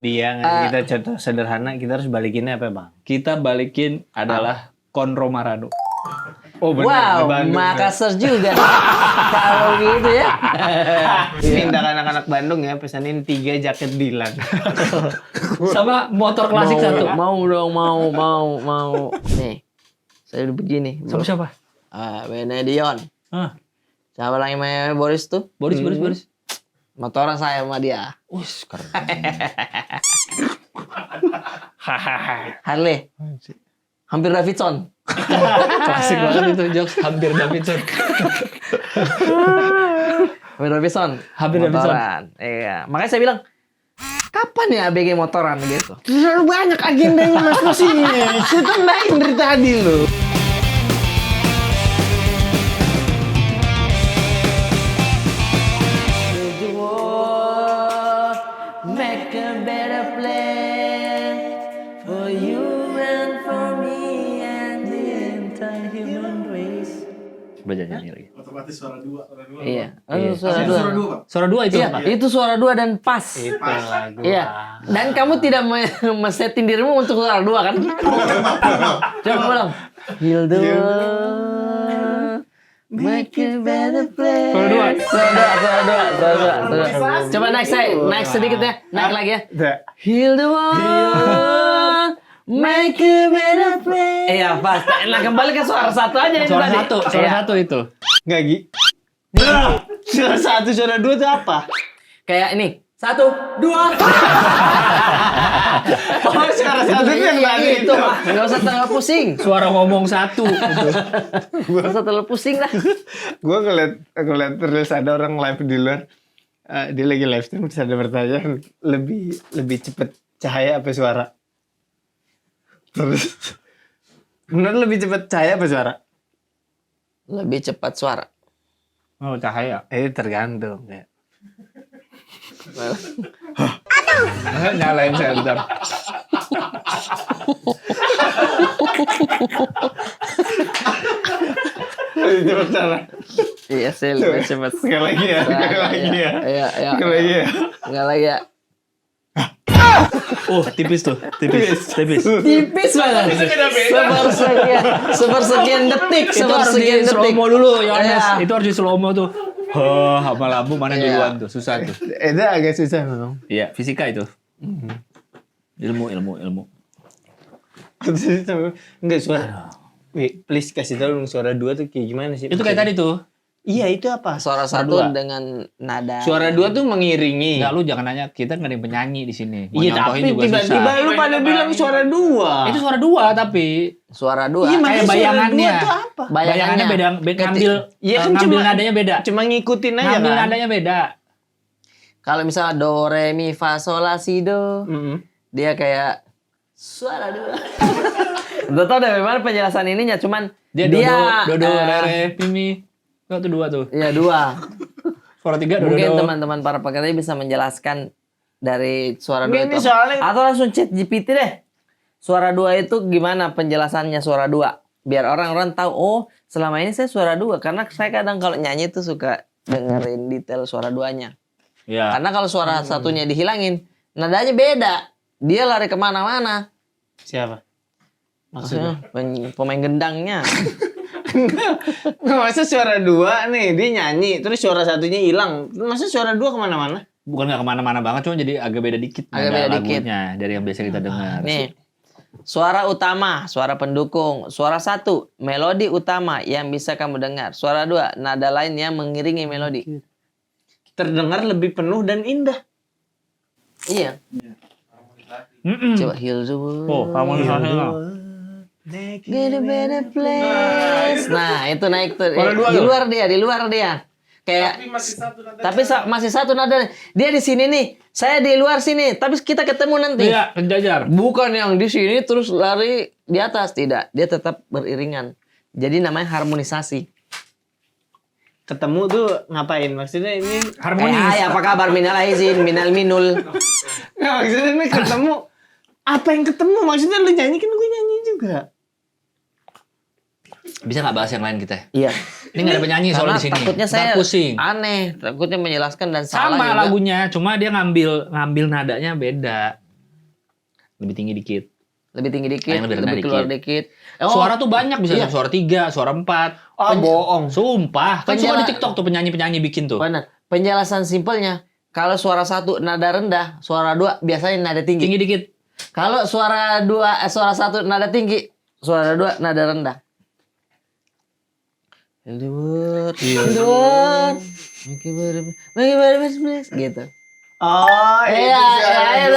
Dia kita contoh sederhana, kita harus balikinnya apa bang? Kita balikin adalah Konro Marano. Oh benar. Wow, Makassar juga. Kalau gitu ya. Tindak anak-anak Bandung ya, pesanin 3 jaket Dilan. Sama motor klasik satu. Mau dong, mau. Nih, saya udah begini. Sama siapa? Benedion. Siapa lagi main Boris tuh? Boris. Motoran saya sama dia. Keren. Harley. Hampir Davidson. Klasik banget itu jokes. Hampir Davidson. Hampir Davidson. Iya. Makanya saya bilang, kapan ya ABG motoran gitu? Terlalu banyak agendanya mas ini. Saya tambahin dari tadi loh. Make a better place for you and for me and the entire human race. Coba nyanyi lagi. Otomatis suara dua. Iya. Suara dua. Suara dua itu Iya, apa? itu suara dua dan pas. Itu lagu. Iya. Dan kamu tidak men-setting dirimu untuk suara dua kan? Coba ulang. Heal the world. Make a better place. Suara dua. Coba naik sedikit ya. Naik lagi ya. Heal the world. Make a better place. Iya, pas. Nah, kembali ke suara satu aja itu Suara tadi. satu itu. Nggak Gi? Suara 1, suara 2 itu apa? Kayak ini. 1, 2. Oh suara 1 itu yang tadi itu. Enggak usah terlalu pusing. Suara ngomong satu. Enggak usah terlalu pusing lah. Gue ngeliat terus ada orang live di luar. Dia lagi live stream terus ada pertanyaan lebih cepet cahaya apa suara? Terus menurut lebih cepet cahaya apa suara? Lebih cepat suara. Oh, cahaya. Tergantung ya. Nyalain saya bentar. Lebih cepet cara. Iya sih lebih cepat. Sekali lagi ya. Iya. Sekali lagi ya. Enggak lagi ya. Oh, tipis tuh. Tipis. Tipis banget. Sepersekian detik. Itu harus di slow-mo dulu, Yohanes. Itu harus di slow-mo tuh. Sama lampu mana duluan tuh. Susah tuh. Itu agak susah memang. Iya, fisika itu. Ilmu. Enggak suara. Wih, please kasih tau dong suara 2 tuh kayak gimana sih? Itu kayak tadi tuh. Iya, itu apa? Suara satu dengan nada. Suara 2 tuh mengiringi. Enggak, lu jangan nanya. Kita nggak ada yang penyanyi di sini. Mau Iya, nyontohin tapi juga tiba-tiba susah. lu pada bilang suara 2. Itu suara dua tapi. Suara dua. Iya, Kayak makanya suara bayangannya. 2 tuh apa? Bayangannya beda. Ngambil, Iya kan ngambil cuma- nadanya beda. Cuma ngikutin aja Ngambil kan. nadanya beda. Kalau misalnya do re mi fa sol la si do, dia kayak suara dua. Udah tau dari mana penjelasan ininya, cuman Dia dodo, re, pimi. Itu dua tuh. Iya dua. Suara 3 dodo. Mungkin teman-teman para pekerja bisa menjelaskan dari suara dua Ini itu. soalnya- Atau langsung chat GPT deh. Suara dua itu gimana penjelasannya suara dua? Biar orang-orang tahu, oh selama ini saya suara dua. Karena saya kadang kalau nyanyi tuh suka dengerin detail suara duanya. Iya. Karena kalau suara satunya dihilangin, nadanya beda. Dia lari kemana-mana. Siapa? Maksudnya pemain gendangnya. Nggak, masa suara 2 nih dia nyanyi terus suara satunya hilang. Masa suara 2 kemana-mana? Bukan nggak kemana-mana banget, cuma jadi agak beda dikit. Agak beda dikit. lagunya dari yang biasa kita dengar. Nih, suara utama, suara pendukung. Suara 1, melodi utama yang bisa kamu dengar. Suara 2, nada lain yang mengiringi melodi. Terdengar lebih penuh dan indah. Iya. Coba heal the world. Oh, harmonisasinya. Get a better place. Nah, itu naik tuh. Suara dua Di tuh. luar dia. Kayak Tapi masih satu nada. Dia di sini nih, saya di luar sini, tapi kita ketemu nanti. Iya, penjajar. Bukan yang di sini terus lari di atas, tidak. Dia tetap beriringan. Jadi namanya harmonisasi. Ketemu tuh ngapain? Maksudnya ini Harmonis. Hai, apa kabar? Minal aizin, minal minul. nggak, maksudnya ini ketemu. Apa yang ketemu? Maksudnya lu nyanyi kan gue nyanyi juga. Bisa nggak bahas yang lain kita? Iya. Ini nggak ada penyanyi soalnya di sini. Takutnya saya Ntar pusing. aneh, takutnya menjelaskan dan salah Sama juga. lagunya, cuma dia ngambil nadanya beda. Lebih tinggi dikit. Lebih tinggi dikit, Yang lebih rendah lebih keluar dikit. Oh, Suara tuh banyak, bisa iya. suara 3, suara 4. Ah, bohong. Sumpah, kan suka Penjela- di TikTok tuh penyanyi-penyanyi bikin tuh. benar. Penjelasan simpelnya, kalau suara 1 nada rendah, suara 2 biasanya nada tinggi. Tinggi dikit. Kalau suara 1 nada tinggi, suara 2 nada rendah. Hildur, Hildur, Maki beres, gitu. Oh, Iya, iya,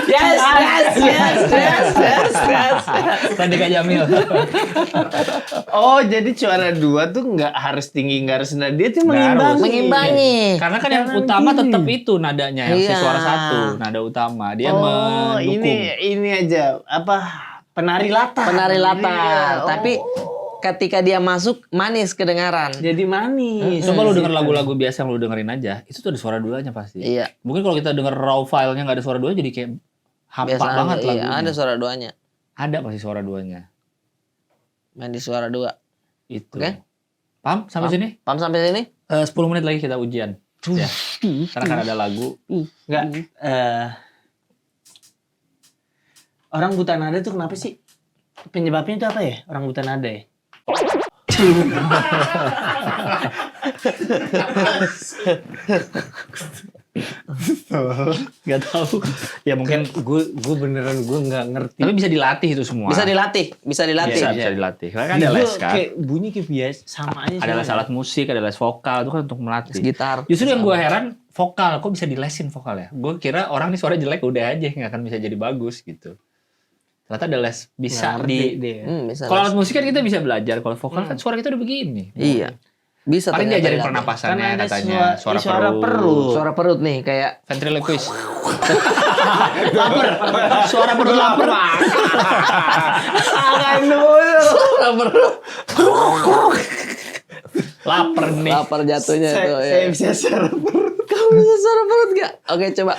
yes. Tadi Kak Jamil. Oh, jadi suara 2 tuh nggak harus tinggi, nggak harus rendah. Dia tuh Nggak harus. Mengimbangi. Karena kan yang Jangan utama gini. tetap itu nadanya, yang si Iya. suara 1, nada utama. Dia Oh, mendukung. ini aja apa penari latar. Penari latar, Iya. tapi ketika dia masuk manis kedengaran. Jadi manis. Coba lu denger lagu-lagu biasa yang lu dengerin aja, itu tuh ada suara 2-nya pasti. Iya. Mungkin kalau kita denger raw file-nya nggak ada suara 2 jadi kayak hampa Biasa banget aja, lagunya. iya, ada suara 2-nya. Ada pasti suara 2-nya. Main di suara 2. Itu. Oke. Paham sampai sini? Paham sampai sini? 10 menit lagi kita ujian. Ya. Karena kan ada lagu. Enggak. Orang buta nada tuh kenapa sih? Penyebabnya itu apa ya? Orang buta nada ya? Gak tahu. Ya mungkin gue beneran gue nggak ngerti. tapi bisa dilatih itu semua. Bisa dilatih, bisa dilatih. Bisa dilatih. Karena kan ada Gua les kan. Kayak bunyi kayak biasa sama aja. Ada les alat musik, ada les vokal, itu kan untuk melatih. Gitar. Justru yang gue heran, vokal. Kok bisa dilesin vokal ya? Gue kira orang nih suara jelek udah aja, nggak akan bisa jadi bagus gitu. Ternyata ada les. Bisa di... dia. Bisa. Kalau alat musik kan kita bisa belajar. Kalau vokal kan suara kita udah begini. Iya. Bisa Paling ternyata diajarin dilatih. pernapasannya Kan ada katanya. suara perut. Suara perut nih kayak Ventriloquist. Laper. Suara perut lapar. Akan dulu. suara perut. Lapar nih. Lapar jatuhnya tuh ya. Saya bisa suara perut. Kamu bisa suara perut gak? Oke coba.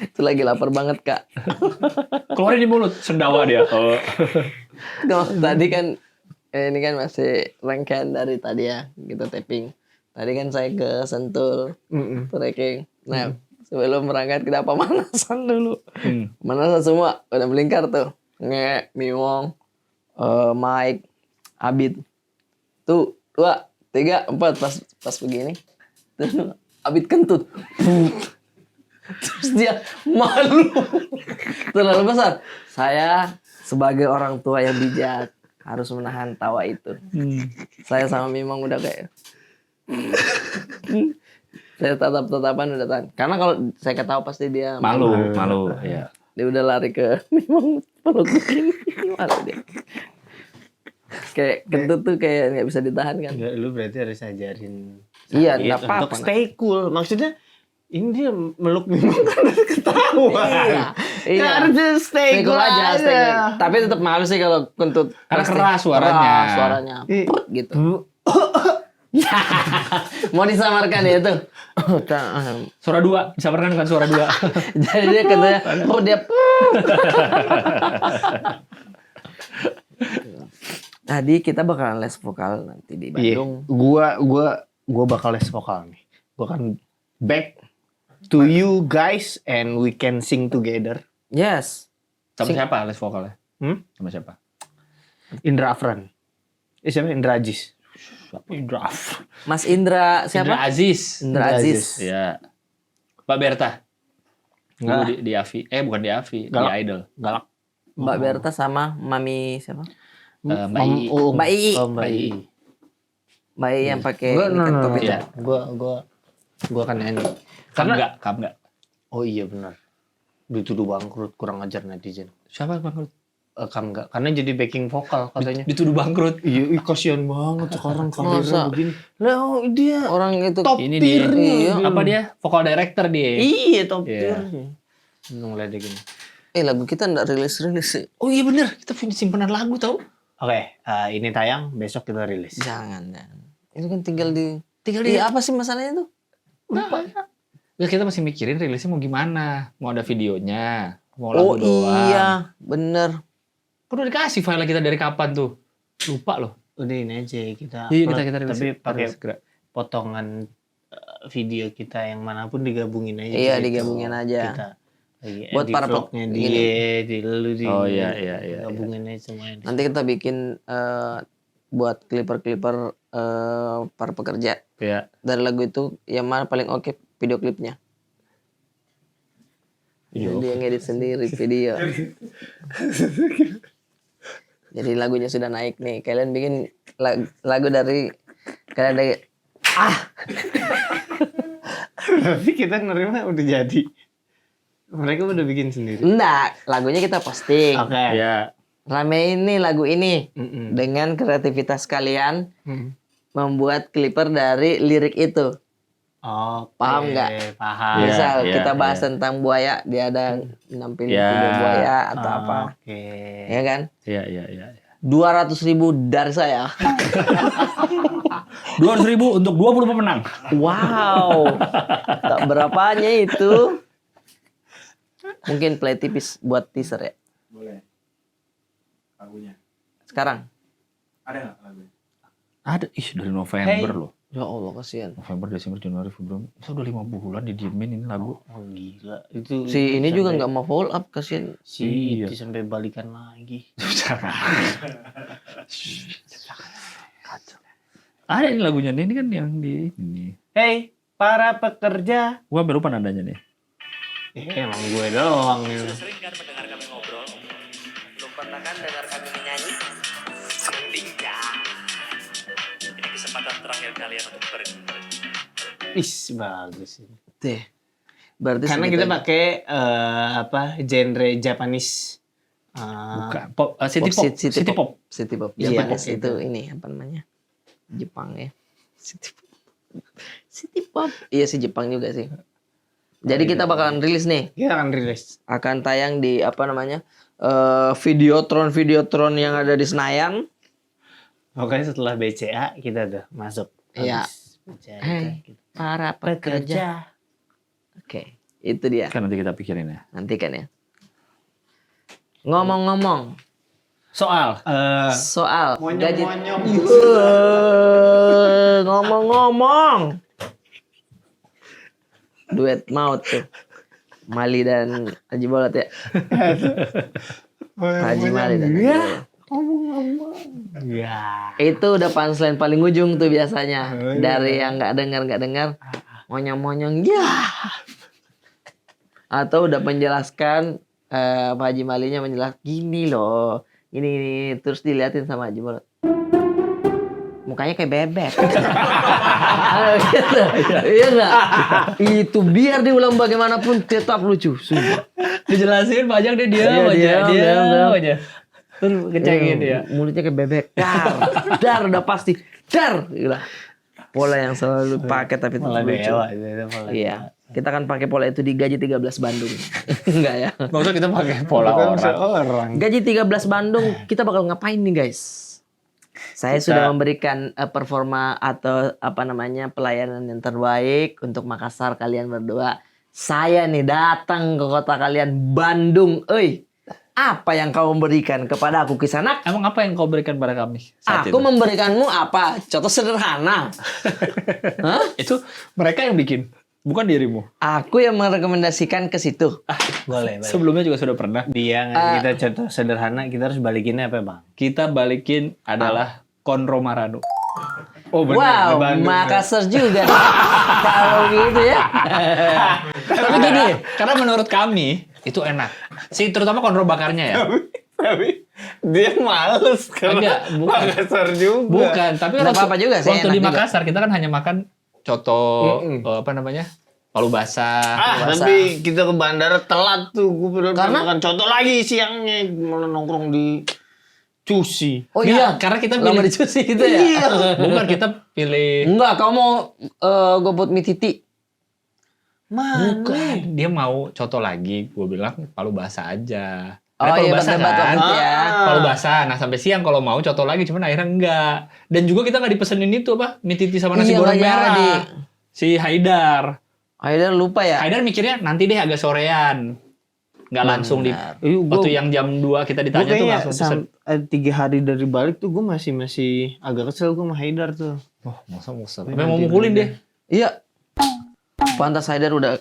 Itu lagi lapar banget kak. Keluarin di mulut. Sendawa dia. Oh. Tuh, tadi kan ini kan masih rangkaian dari tadi ya kita tapping. Tadi kan saya ke Sentul tracking. Nah sebelum berangkat kita pemanasan dulu. Pemanasan semua udah melingkar tuh. Nge, Miwong, Mike, Abid. Tuh 2, 3, 4 pas begini. Terus Abid kentut. Terus dia malu. Terlalu besar. Saya sebagai orang tua yang bijak harus menahan tawa itu. Saya sama Mimang udah kayak saya tatap-tatapan udah tahan. Karena kalau saya ketawa pasti dia Malu. Ya. Dia udah lari ke Mimang peluk begini. Malu dia. Kayak kentut tuh kayak nggak bisa ditahan kan. Enggak, lu berarti harus ajarin. Iya, Sakit nggak apa-apa. Untuk stay cool. Maksudnya ini dia meluk memang kan ketahuan. Iya. Harus stay cool aja. stay cool. Tapi tetap malu sih kalau kentut. Karena pasti keras suaranya. keras suaranya. Ih. Prut, gitu. Mau disamarkan ya itu. Suara 2. Disamarkan bukan suara 2. Jadi dia katanya, oh dia. Tadi kita bakalan les vokal nanti di Bandung. Gua bakal les vokal nih. Gua akan back to you guys and we can sing together. Yes. Sama siapa les vokalnya? Sama siapa? Indra Afran. Siapa? Indra Ajis. Indra. Mas Indra siapa? Indra Aziz. Indra Aziz. Ya. Mbak Berta. Enggak. Dulu di Avi. Bukan di Avi, di Galak. Idol. Galak. Mbak Berta sama Mami siapa? Mbak Ii. Mbak Ii. Oh, Mbak Ii. Mbak Ii yang pakai Gua ini kan topi Iya. tuh. Gua akan nyanyi. Karena enggak. Oh iya benar. Dituduh bangkrut, kurang ajar netizen. Siapa bangkrut? Kam enggak, karena jadi backing vokal katanya. Dituduh bangkrut. Iya, kasihan banget sekarang Masa? karirnya begini. Lah dia Orang itu top Ini tier dia. nih. Iya. Apa dia? Vokal director dia. Iya, top Iya. tier. Ngeledekin. lagu kita enggak rilis sih. Oh iya bener. Kita punya simpenan lagu tau. Oke, ini tayang, besok kita rilis. Jangan. Itu kan tinggal di Tinggal apa sih masalahnya tuh? Lupa. Ya kita masih mikirin rilisnya mau gimana. Mau ada videonya. Mau Oh lagu doang. iya, bener. Kan udah dikasih file kita dari kapan tuh. Lupa loh. Udah ini aja kita. Iya upload, kita rilis. Tapi pakai segera. potongan video kita yang manapun digabungin aja. Iya, di situ. digabungin aja. Kita lagi Buat edit para vlognya gini. dia, di lu di. Oh, iya. Gabungin aja semuanya. Nanti kita bikin buat clipper para pekerja Ya. dari lagu itu yang mana paling oke video klipnya. Dia ngedit sendiri video. Jadi lagunya sudah naik nih. Kalian bikin lagu dari kalian dari Tapi kita nerima udah jadi. Mereka udah bikin sendiri. enggak, lagunya kita posting. Oke. Ya. Ramein nih lagu ini Mm-mm. dengan kreativitas kalian Mm. membuat clipper dari lirik itu. Oke, Paham nggak? Paham. Iya, Misal iya, kita bahas iya. tentang buaya, dia ada nampilin Iya. video buaya atau apa, Oke. ya kan? Iya. 200.000 dari saya. 200.000 untuk 20 pemenang. Wow, tak berapanya itu. Mungkin play tipis buat teaser ya. Boleh. Lagunya. Sekarang. Ada nggak lagunya? Ada, dari November loh. Ya Allah, kasihan. November, Desember, Januari, Februari. Masa udah 5 bulan didiemin ini lagu. Oh gila. Itu Si ini juga sampai- nggak mau follow up, kasihan. Si Iya. itu sampai balikan lagi. Ada ini lagunya nih, ini kan yang di ini. Hey, para pekerja. Gua baru lupa nadanya nih. Emang gue doang nih. Sering kan mendengar kami ngobrol? Belum pernah kan dengar kami menyanyi? Mending ya. Ini kesempatan terakhir kalian untuk pergi. Ih, bagus ini. Deh. Berarti Karena segitu kita aja. pakai genre Japanese. Bukan. Pop, city Pop, pop. City pop. City pop. Iya, Japanese pop itu ini apa namanya? Jepang ya. City pop. City pop. Iya sih, Jepang juga sih. Jadi kita bakalan rilis nih. Kita akan rilis. Akan tayang di apa namanya? Videotron yang ada di Senayan. Pokoknya setelah BCA kita udah masuk. Iya. Habis BCA Hey, kita para pekerja. Oke, itu dia. Kan nanti kita pikirin ya. Nantikan ya. Ngomong-ngomong Soal. soal gaji. Monyong-monyong. Ngomong-ngomong. Duet maut tuh. Mali dan Haji Bolot ya. Haji Mali dan Haji Bolot. Ya. Itu udah punchline paling ujung tuh biasanya. Dari yang nggak dengar. Monyong-monyong. Ya. Atau udah menjelaskan Pak Haji Malinya menjelaskan gini loh. Ini terus diliatin sama Haji Bolot. Mukanya kayak bebek. Gitu. Iya enggak? Itu biar diulang bagaimanapun tetap lucu. Sumpah. Dijelasin panjang dia Iya, diam aja. Terus kecengin dia. Mulutnya kayak bebek. Dar udah pasti. Dar. Gila. Pola yang selalu pakai tapi tetap Malah lucu. dewa. Itu pola Iya. Kita kan pakai pola itu di gaji 13 Bandung. Enggak ya? Maksudnya kita pakai pola Bukan orang. seorang. Gaji 13 Bandung kita bakal ngapain nih guys? Saya sudah memberikan performa atau apa namanya pelayanan yang terbaik untuk Makassar kalian berdua. Saya nih datang ke kota kalian Bandung. Apa yang kau memberikan kepada aku Kisanak? Emang apa yang kau berikan pada kami saat Aku itu? memberikanmu apa? Contoh sederhana. Hah? Itu mereka yang bikin, bukan dirimu. Aku yang merekomendasikan ke situ. Boleh. Sebelumnya juga sudah pernah. Dia ngasih kita contoh sederhana, kita harus balikinnya apa bang? Kita balikin adalah Konro Maranu. Oh Wow, Makassar juga. Kalau gitu ya. Tapi gini, karena menurut kami itu enak. Terutama Konro bakarnya ya. Tapi dia males karena Enggak, bukan. Makassar juga. Bukan, tapi Nggak apa-apa juga sih, waktu enak di juga. Makassar kita kan hanya makan coto, apa namanya? Palu basah. Tapi kita ke bandara telat tuh. Gue bener Karena? makan contoh lagi siangnya. Malah nongkrong di Cusi. Oh Nggak, iya, karena kita lama pilih- dicuci gitu ya. Bukan, kita pilih. Enggak, kau mau gobot mie titi. Bukan, dia mau coto lagi. Gue bilang palu basah aja. Oh Ada palu iya, basah debat kan? waktu ya. Palu basah. Nah sampai siang kalau mau coto lagi, cuman akhirnya enggak. Dan juga kita nggak dipesenin itu apa? Mie titi sama nasi Iya, goreng nggak merah. jadi. Si Haidar. Akhirnya lupa ya. Haidar mikirnya nanti deh agak sorean. Nggak langsung di waktu yang jam 2 kita Gue ditanya tuh kayaknya langsung pesen. 3 hari dari balik tuh gue masih agak kesel gue sama Haidar tuh. Oh, masa. Sampai mau mukulin deh. Iya, Pantas Haidar udah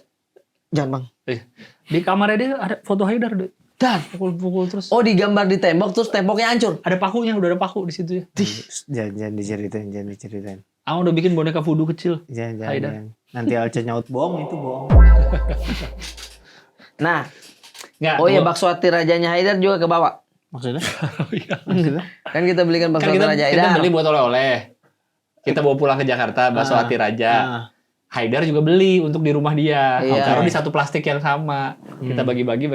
jangan bang. Di kamarnya dia ada foto Haidar deh. Dan Pukul-pukul terus. oh digambar di tembok terus temboknya hancur. Ada pakunya, udah ada paku di situ ya. Jangan diceritain. Aku udah bikin boneka voodoo kecil. Jangan. Haidar. Nanti Alce nyaut bohong itu bohong. Nah, Nggak, oh iya gua- bakso hati rajanya Haidar juga kebawa. Maksudnya? Oh iya. Kan kita belikan bakso Kan hati kita, raja kita Haidar. beli buat oleh-oleh. Kita bawa pulang ke Jakarta, bakso hati raja. Ah. Haidar juga beli untuk di rumah dia. Iya. Taruh di satu plastik yang sama. Kita bagi-bagi,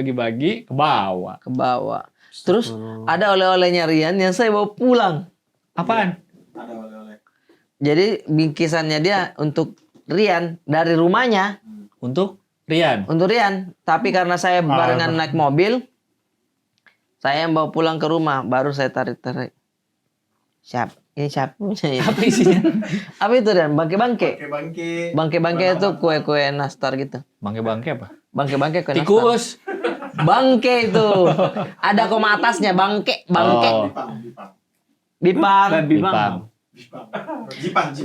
ke bawah. Kebawa. Terus ada oleh-olehnya Rian yang saya bawa pulang. Apaan? Ada oleh-oleh. Jadi bingkisannya dia untuk Rian dari rumahnya Untuk Rian. untuk Rian. Tapi karena saya barengan naik mobil, saya yang bawa pulang ke rumah. Baru saya tarik-tarik. Siap. Ini siapa punya ini? Apa isinya? Apa itu Rian? Bangke-bangke. Bangke. Bangke-bangke itu kue-kue nastar gitu. Bangke-bangke apa? Bangke-bangke kue nastar. Tikus. Bangke itu. Ada koma atasnya bangke. Oh. Bipang. Bipang.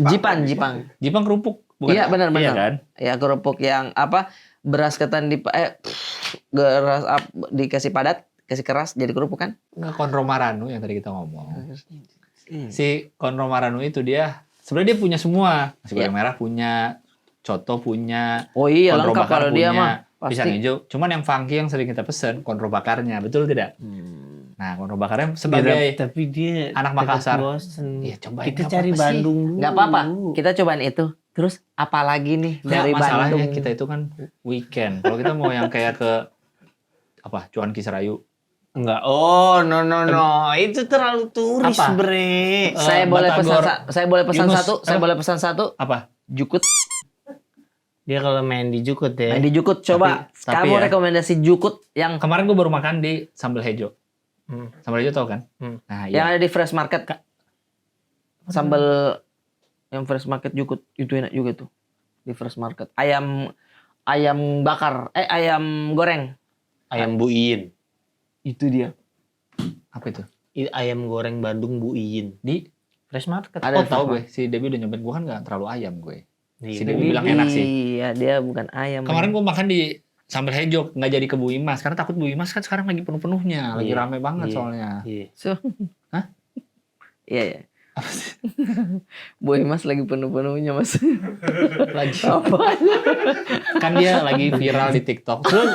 Jipang. Jipang kerupuk. Bukan? Iya benar. Iya kan? Ya kerupuk yang apa? Beras ketan beras dikasih padat, kasih keras jadi kerupuk kan? Nggak, Konro Maranu yang tadi kita ngomong. Si Konro Maranu itu dia sebenarnya dia punya semua. Nasi goreng merah punya, coto punya, Oh iya konro lengkap bakar kalau dia punya, mah. pisang Pasti. hijau. Cuman yang funky yang sering kita pesen konro bakarnya, betul tidak? Nah, konro bakarnya Tapi sebagai dia anak tetap Makassar. bosen. Iya, cobain, Kita nggak cari apa-apa sih. Bandung dulu. Nggak apa-apa. Kita cobaan itu. Terus apa lagi nih dari masalahnya Bandung? kita itu kan weekend. Kalau kita mau yang kayak ke apa? Cuan Kisrayu. Enggak. Oh, no. Itu terlalu turis, Apa? bre. Saya boleh pesan Batagor. saya boleh pesan Yunus. satu. Saya Apa? boleh pesan satu. Apa? Jukut. Dia kalau main di Jukut ya. Main di Jukut coba. tapi Kamu ya. rekomendasi Jukut yang Kemarin gue baru makan di Sambal Hejo. Hmm. Sambal Hejo tau kan? Hmm. Nah, yang iya. ada di Fresh Market. Sambal yang Fresh Market Jukut itu enak juga tuh. Di Fresh Market. Ayam bakar. Ayam goreng. Ayam Bu Iin. Itu dia. Apa itu? Ayam goreng Bandung Bu Iin. Di Fresh Market. Ada oh, tahu Fresh gue. Si Debbie udah nyobain. Gue kan gak terlalu ayam gue. Si Iya. Debbie bilang enak sih. Iya, dia bukan ayam. Kemarin gue makan di Sambal Hejo. Nggak jadi ke Bu Imas. Karena takut Bu Imas kan sekarang lagi penuh-penuhnya. Lagi Iya. rame banget Iya. soalnya. Iya. So. Hah? Iya. Boy Mas lagi penuh-penuhnya Mas. Lagi. Apa? Kan dia lagi viral di TikTok. Terus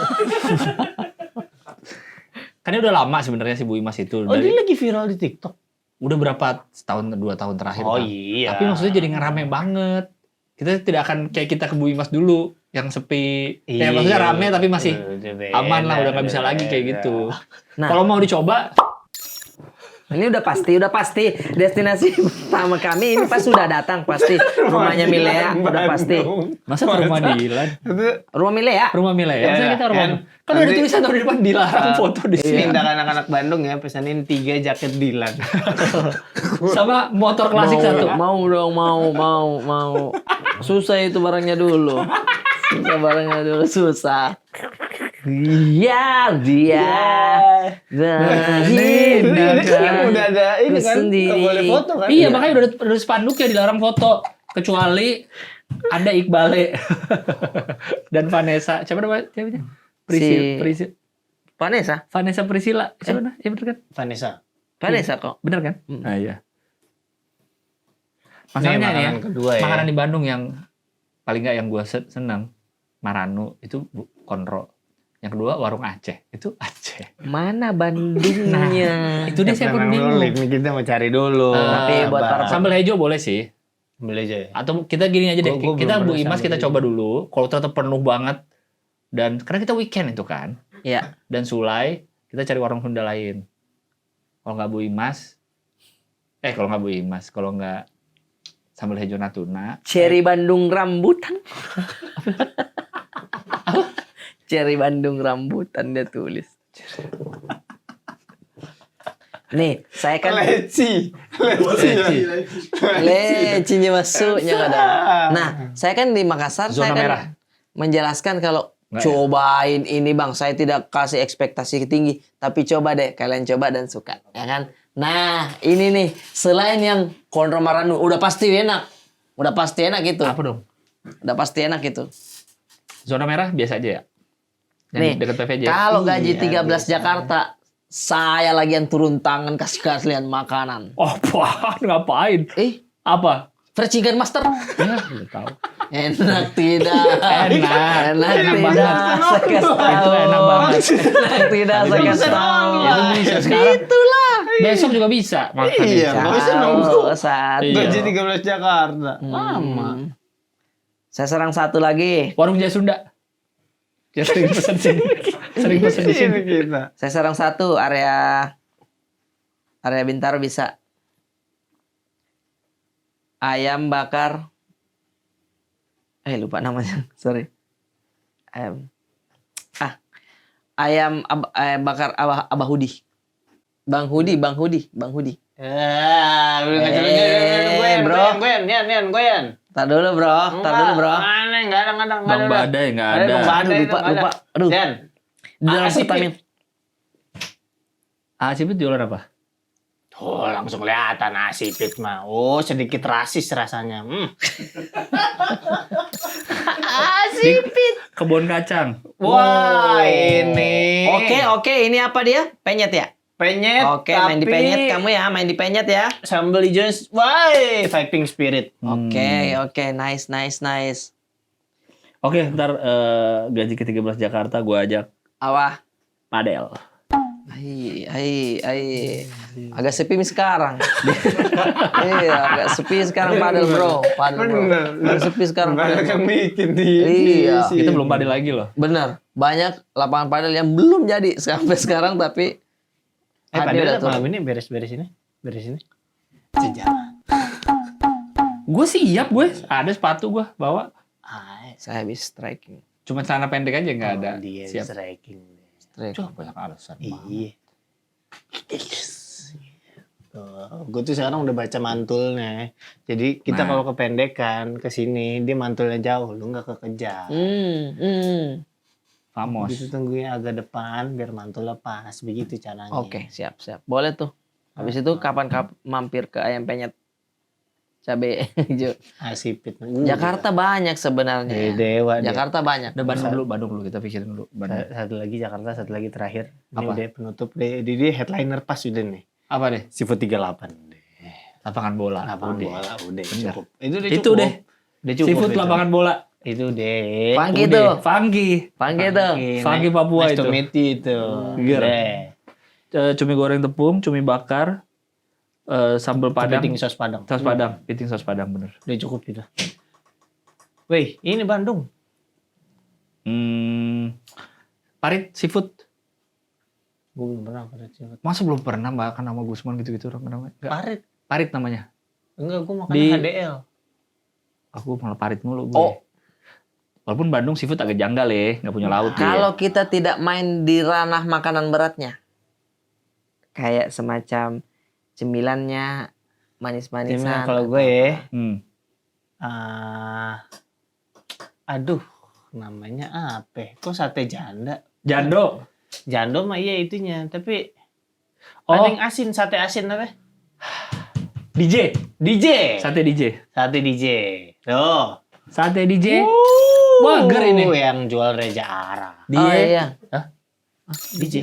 kan dia udah lama sebenarnya si Bu Imas itu. Oh, Dari, dia lagi viral di TikTok. udah berapa setahun 2 tahun terakhir. Oh Kang. iya. Tapi maksudnya jadi ngerame banget. Kita tidak akan kayak kita ke Bu Imas dulu yang sepi. Iya. Kayak maksudnya rame tapi masih Udah aman lah, udah nggak beda, bisa lagi kayak beda. gitu. Nah. Kalau mau dicoba, Ini udah pasti destinasi pertama kami ini pas sudah datang pasti rumahnya Milea udah pasti. masa ke rumah Dilan? Rumah Milea. Rumah Mila ya? Ya, Maksudnya kita rumah. kan? Kan udah ada Nanti- tulisan di depan dilarang foto di Ini sini. tindak anak-anak Bandung ya, pesanin 3 jaket Dilan. Sama motor klasik satu. Mau dong, mau. Susah itu barangnya dulu. Susah. Biar dia Ini kan udah ada ini kan, sendiri. nggak boleh foto kan? Iya, makanya udah spanduk ya dilarang foto. Kecuali ada Iqbale dan Vanessa. Siapa namanya? Priscilla. Vanessa. Vanessa Priscilla. Siapa namanya? Iya bener kan? Vanessa kok. Bener kan? Hmm. Ah, iya. Masalahnya nih ya, makanan kedua ya. makanan di Bandung yang paling nggak yang gue seneng, Maranu itu Konro. Yang kedua warung Aceh, itu Aceh. Mana Bandungnya? Itu dia saya pun Tenang dulu, bingung. ini kita mau cari dulu. Tapi buat para Sambal hijau boleh sih. beli aja ya. Atau kita gini aja deh, Gua kita belum Bu pernah Imas sambal kita hijau. coba dulu. Kalau ternyata penuh banget dan karena kita weekend itu kan. Iya. Dan Sulai kita cari warung Sunda lain. Kalau nggak Bu Imas, kalau nggak Sambal hijau Natuna, Cherry Bandung rambutan. Cherry Bandung rambutan dia tulis. Nih, saya kan Leci. lecinya masuknya nggak ada. Nah, saya kan di Makassar, Zona saya kan merah. menjelaskan kalau Nggak ya? cobain ini bang, saya tidak kasih ekspektasi tinggi, tapi coba deh, kalian coba dan suka, ya kan? Nah, ini nih, selain yang Konro Maranu, udah pasti enak gitu. apa dong? Udah pasti enak itu. Zona merah biasa aja ya. Yang Nih, dekat PVJ. kalau gaji Iya, 13 Jakarta, saya lagi yang turun tangan kasih kalian makanan. Oh, apaan? Ngapain? Apa? Fried chicken master. Ya, udah tahu. Enak tidak? Enak. Enak Enak tidak? banget. Saya kasih tahu. Itu enak banget. Enak tidak? Saya kasih tahu. Itu bisa sekarang. Itulah. Besok juga bisa makan Iya, itu. nggak usah nunggu. Saat. Iya. Gaji 13 Jakarta. Lama. Saya serang satu lagi. Warung Jaya Sunda. Ya sering pesan sini. Sering pesan di sini. Ini kita. Saya serang satu area Bintaro bisa. Ayam bakar. Lupa namanya. Sorry. Ayam bakar Abah Hudi. Bang Hudi. Bro. Goyan. Tar dulu bro. Mana enggak ada. Bang Badai nggak ada. Bang Badai itu Lupa. nggak ada. Aduh. Dan Di dalam Asipit. Pertamina. Asipit jualan apa? Oh, langsung kelihatan Asipit mah. Oh, sedikit rasis rasanya. Asipit. Kebun kacang. Wah, ini. Oke. Ini apa dia? Penyet ya? Penyet. Oke, main di penyet kamu ya. Main di penyet ya. Sambal hijau. Wah, fighting spirit. Oke. Nice. Oke, ntar gaji ke-13 Jakarta gue ajak Awah. padel. Agak sepi sekarang. Iya, agak sepi sekarang padel bro. Agak sepi sekarang Banyak padel. yang bikin di Iya. Kita belum padel lagi loh. Bener, banyak lapangan padel yang belum jadi sampai sekarang tapi Padahal udah turun. malam ini beres ini. Sejalan. Gue siap gue. Ada sepatu gue bawa. Saya habis striking. Cuma celana pendek aja nggak ada. Dia Siap. striking. Coba banyak alasan. Iya. Gue tuh sekarang udah baca mantulnya. Jadi kita Nah. kalau kependekan ke sini, dia mantulnya jauh, lu nggak kekejar. Famos. Gitu tungguin agak depan biar mantul lepas, begitu caranya. Oke, siap. Boleh tuh. Habis itu kapan mampir ke ayam penyet cabe hijau. Asipit. Jakarta banyak sebenarnya. Dewa. Jakarta banyak. Udah Bandung dulu kita pikirin dulu. Bandung. Satu lagi Jakarta, satu lagi terakhir. Ini Apa? udah penutup deh. Dia headliner pas udah nih. Apa deh? Seafood 38 deh. Lapangan bola. Lapangan Udah. bola udah Bener. cukup. Itu udah Itu cukup. deh. Udah cukup. Seafood itu. lapangan bola. Itu deh. Funky Udah. tuh. Funky. Panggil tuh. Funky Papua nice itu. to meet you itu. Ger. Deh. Cumi goreng tepung, cumi bakar, sambal padang, Kepiting saus padang. saus padang, piting saus padang bener. Udah cukup itu. Wih, ini Bandung. Parit seafood. Gue belum pernah parit seafood. Masa belum pernah makan sama Gusman gitu-gitu orang namanya? Enggak. Parit. Parit namanya. Enggak, gue makan Di- HDL. Aku malah parit mulu gue. Oh. Walaupun Bandung seafood agak janggal ya, nggak punya laut. Kalau kita tidak main di ranah makanan beratnya. Kayak semacam cemilannya manis-manisan. Cuma kalau gue ya, aduh, namanya apa? Kok sate janda? Jando. Jando mah iya itunya, tapi Oh. ada yang asin, sate asin apa? DJ. DJ. Sate DJ. Sate DJ. Tuh. Sate DJ. Wager ini. Yang jual Reja Ara. Dia. Oh iya. DJ.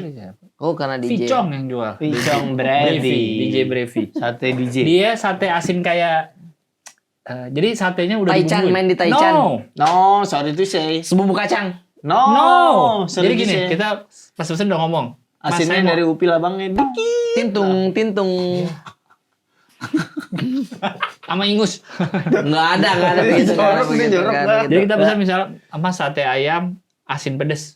Oh karena DJ. Vicong yang jual. Vicong Brevi. DJ Brevi. Sate DJ. Dia sate asin kayak jadi satenya udah Taichan, dibumbuin. main di Taichan. No, sorry to say. Sebumbu kacang. No. Jadi sorry to gini, say. kita pas pesen udah ngomong. Mas, Asinnya saya mau- dari upi labangnya dikit. Tintung. sama ingus. Nggak ada begitu. Jorok nih, jorok banget. Jadi kita pesan misal sama sate ayam asin pedes.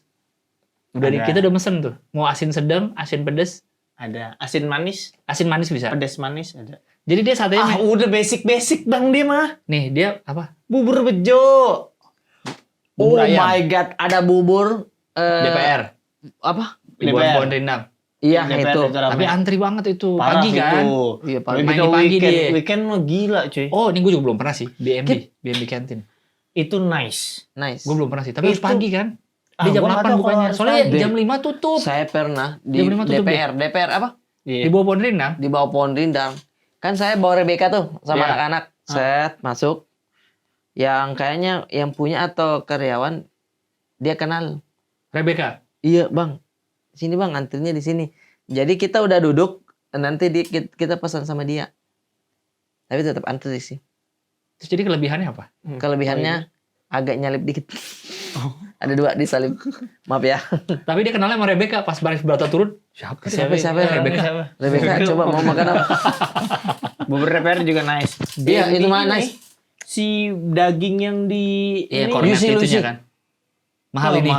Udah Ada. kita udah mesen tuh. Mau asin sedang, asin pedes, Ada asin manis, asin manis bisa. pedas manis ada. Jadi dia satenya Udah basic Bang dia mah. nih dia apa? Bubur bejo. Bubur Oh ayam. my god, ada bubur DPR. apa? Di DPR. pohon rindang. Iya DPR itu. rame. Tapi antri banget itu Parah pagi kan. itu. Iya, Tapi Main kita di pagi weekend, dia. weekend mah gila cuy. Oh, ini gue juga belum pernah sih. BMB Canteen. Itu nice. Nice. Gue belum pernah sih. Tapi harus Itu- pagi kan. Dia jam gua nggak 8 tahu bukannya. kalau harus Soalnya pagi. jam 5 tutup. Saya pernah di Jam 5 tutup DPR apa? Di bawah pohon rindang. Di bawah pohon rindang. Kan saya bawa Rebecca tuh sama Iya. anak-anak. Set masuk. Yang kayaknya yang punya atau karyawan dia kenal. Rebecca. Iya bang, sini bang antrinya di sini. Jadi kita udah duduk, nanti kita pesan sama dia. Tapi tetap antri sih. Terus jadi kelebihannya apa? Kelebihannya agak nyalip dikit. Ada 2 disalip. Maaf ya. Tapi dia kenalnya sama Rebecca pas baris berata turun. Siapa? Siapa? Rebecca. Rebecca coba mau makan apa? Bubur repair juga nice. Iya itu mah Ini, nice. Si daging yang di Iya, ini kornet Lucy. itunya kan. Mahal ini.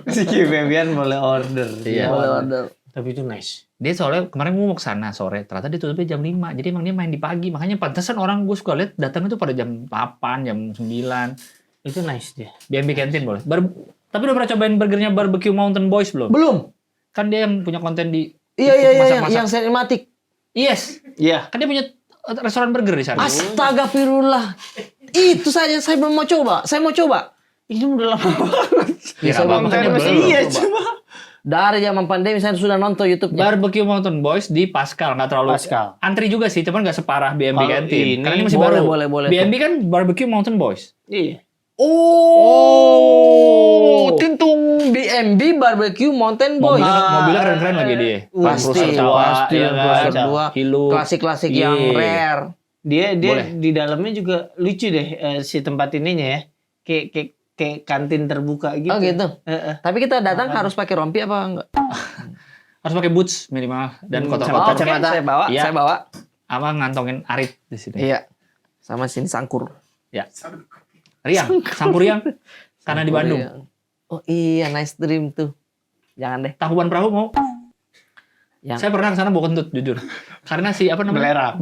si Kibebian boleh order. Iya. Boleh order. Tapi itu nice. Dia soalnya kemarin gue mau ke sana sore, ternyata dia tutupnya jam 5. Jadi emang dia main di pagi. Makanya pantesan orang gue suka lihat datang itu pada jam 8, jam 9. Itu nice dia. BNB Canteen boleh. Tapi udah pernah cobain burgernya Barbecue Mountain Boys belum? Belum. Kan dia yang punya konten di Iya masak-masak. yang sinematik. Yes. Iya. Kan dia punya restoran burger di sana. Astaga firullah. Itu saja saya belum mau coba. Saya mau coba. Ini udah lama banget. Ya, Saya belum makanya coba. belum. Iya, Coba. cuma. Dari zaman pandemi saya sudah nonton YouTube-nya. Barbecue Mountain Boys di Pascal, nggak terlalu Pascal. antri juga sih, cuman nggak separah BNB Kalau Canteen. ini Karena ini masih boleh, baru. boleh. BNB kan Barbecue Mountain Boys. Iya. Oh, tintung BMB Barbecue Mountain Boys. Mobilnya keren-keren lagi dia. Pasti, Cruiser Jawa, pasti. ya kan? Cruiser 2. Hilux. Klasik-klasik yang Iya. rare. Dia Boleh. di dalamnya juga lucu deh si tempat ininya ya. Kayak kantin terbuka gitu. Oh gitu. Tapi kita datang Makan. harus pakai rompi apa enggak? Harus pakai boots minimal dan Hmm, kotak-kotak. Kacamata saya bawa, Iya. saya bawa. Sama ngantongin arit di sini. Iya. Sama sini sangkur. Ya. Riang, Sampuriang. Karena di Bandung. Oh iya, nice dream tuh. Jangan deh. Tangkuban Perahu mau. Yang Saya pernah ke sana bawa kentut jujur. Karena si apa namanya? Belerang.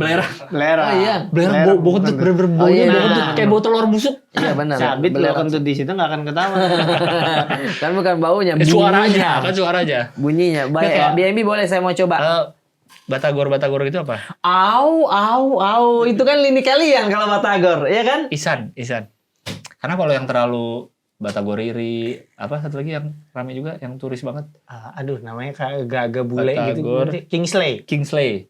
Belerang. Oh iya. Belerang bawa kentut bener-bener Oh, iya. bawa kentut kayak bawa telur busuk. Iya benar. Sabit lo Belerang. kentut di situ nggak akan ketawa. Kan bukan baunya, Suaranya, kan suaranya. Bunyinya. Baik, Betul. BNB boleh saya mau coba. Batagor itu apa? Au. Itu kan lini kalian kalau Batagor, ya kan? Isan. Karena kalau yang terlalu Batagoriri, apa satu lagi yang rame juga, yang turis banget, Aduh, namanya kayak agak bule gitu. Batagor. Kingsley. Kingsley.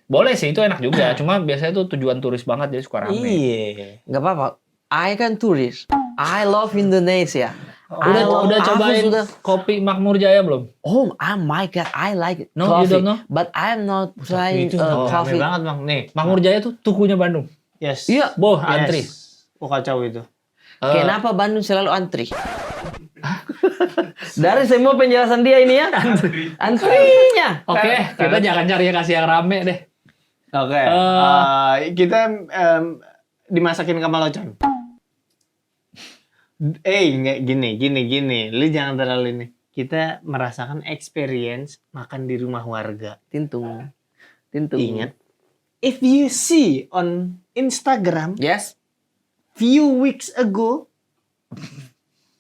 Boleh sih, itu enak juga. Cuma biasanya itu tujuan turis banget, jadi suka rame. Iya. Gak apa-apa. I kan turis. I love Indonesia. Udah cobain kopi Makmur Jaya belum? Oh my god, I like it. No, you coffee. don't know? But I'm not trying Itu rame coffee. banget bang. Nih. Makmur Jaya tuh tukunya Bandung. Yes. Iya. Boh, Yes. antri. Oh kacau itu. Kenapa Bandung selalu antri? Dari semua penjelasan dia ini ya, antrinya. Oke, kita jangan cari yang kasih yang rame deh. Oke. Kita dimasakin kamalocon. Nggak gini. Lu jangan terlalu ini. Kita merasakan experience makan di rumah warga. Tintung. Ingat, if you see on Instagram Yes. few weeks ago,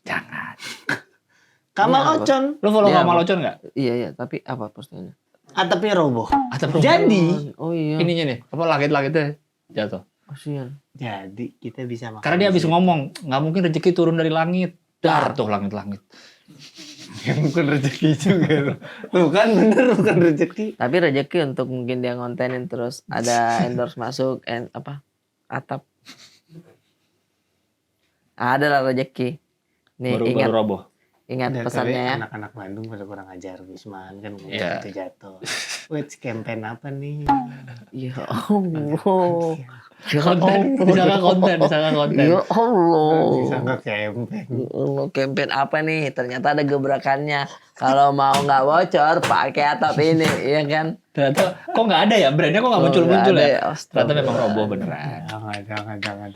Jangan. Kamal Iya, Ocon Lu follow Iya, Kamal Ocon nggak? Iya, tapi apa postingannya? atapnya roboh. Atau Jadi, Oh iya. ininya nih, apa langit-langitnya jatuh. Kasihan. jadi kita bisa makan. Karena dia di habis situ. ngomong, nggak mungkin rezeki turun dari langit. Dar tuh langit-langit. Ya, bukan rezeki juga. Tuh kan bener bukan rezeki. Tapi rezeki untuk mungkin dia ngontenin terus ada endorse masuk atap. Ada lah rezeki. Nih Baru roboh. ingat Dan pesannya tapi ya. anak-anak Bandung pada kurang ajar Wisman kan Iya. jatuh. Wait, campaign apa nih? Ya Allah. Ya Konten, Allah. misalkan konten. Ya Allah. Bisa nggak campaign? Ya Allah, campaign apa nih? Ternyata ada gebrakannya. Kalau mau nggak bocor, pakai atap ini, iya kan? Ternyata kok nggak ada ya, brandnya kok nggak Oh, muncul-muncul nggak ya? ada ya. Ternyata memang roboh beneran.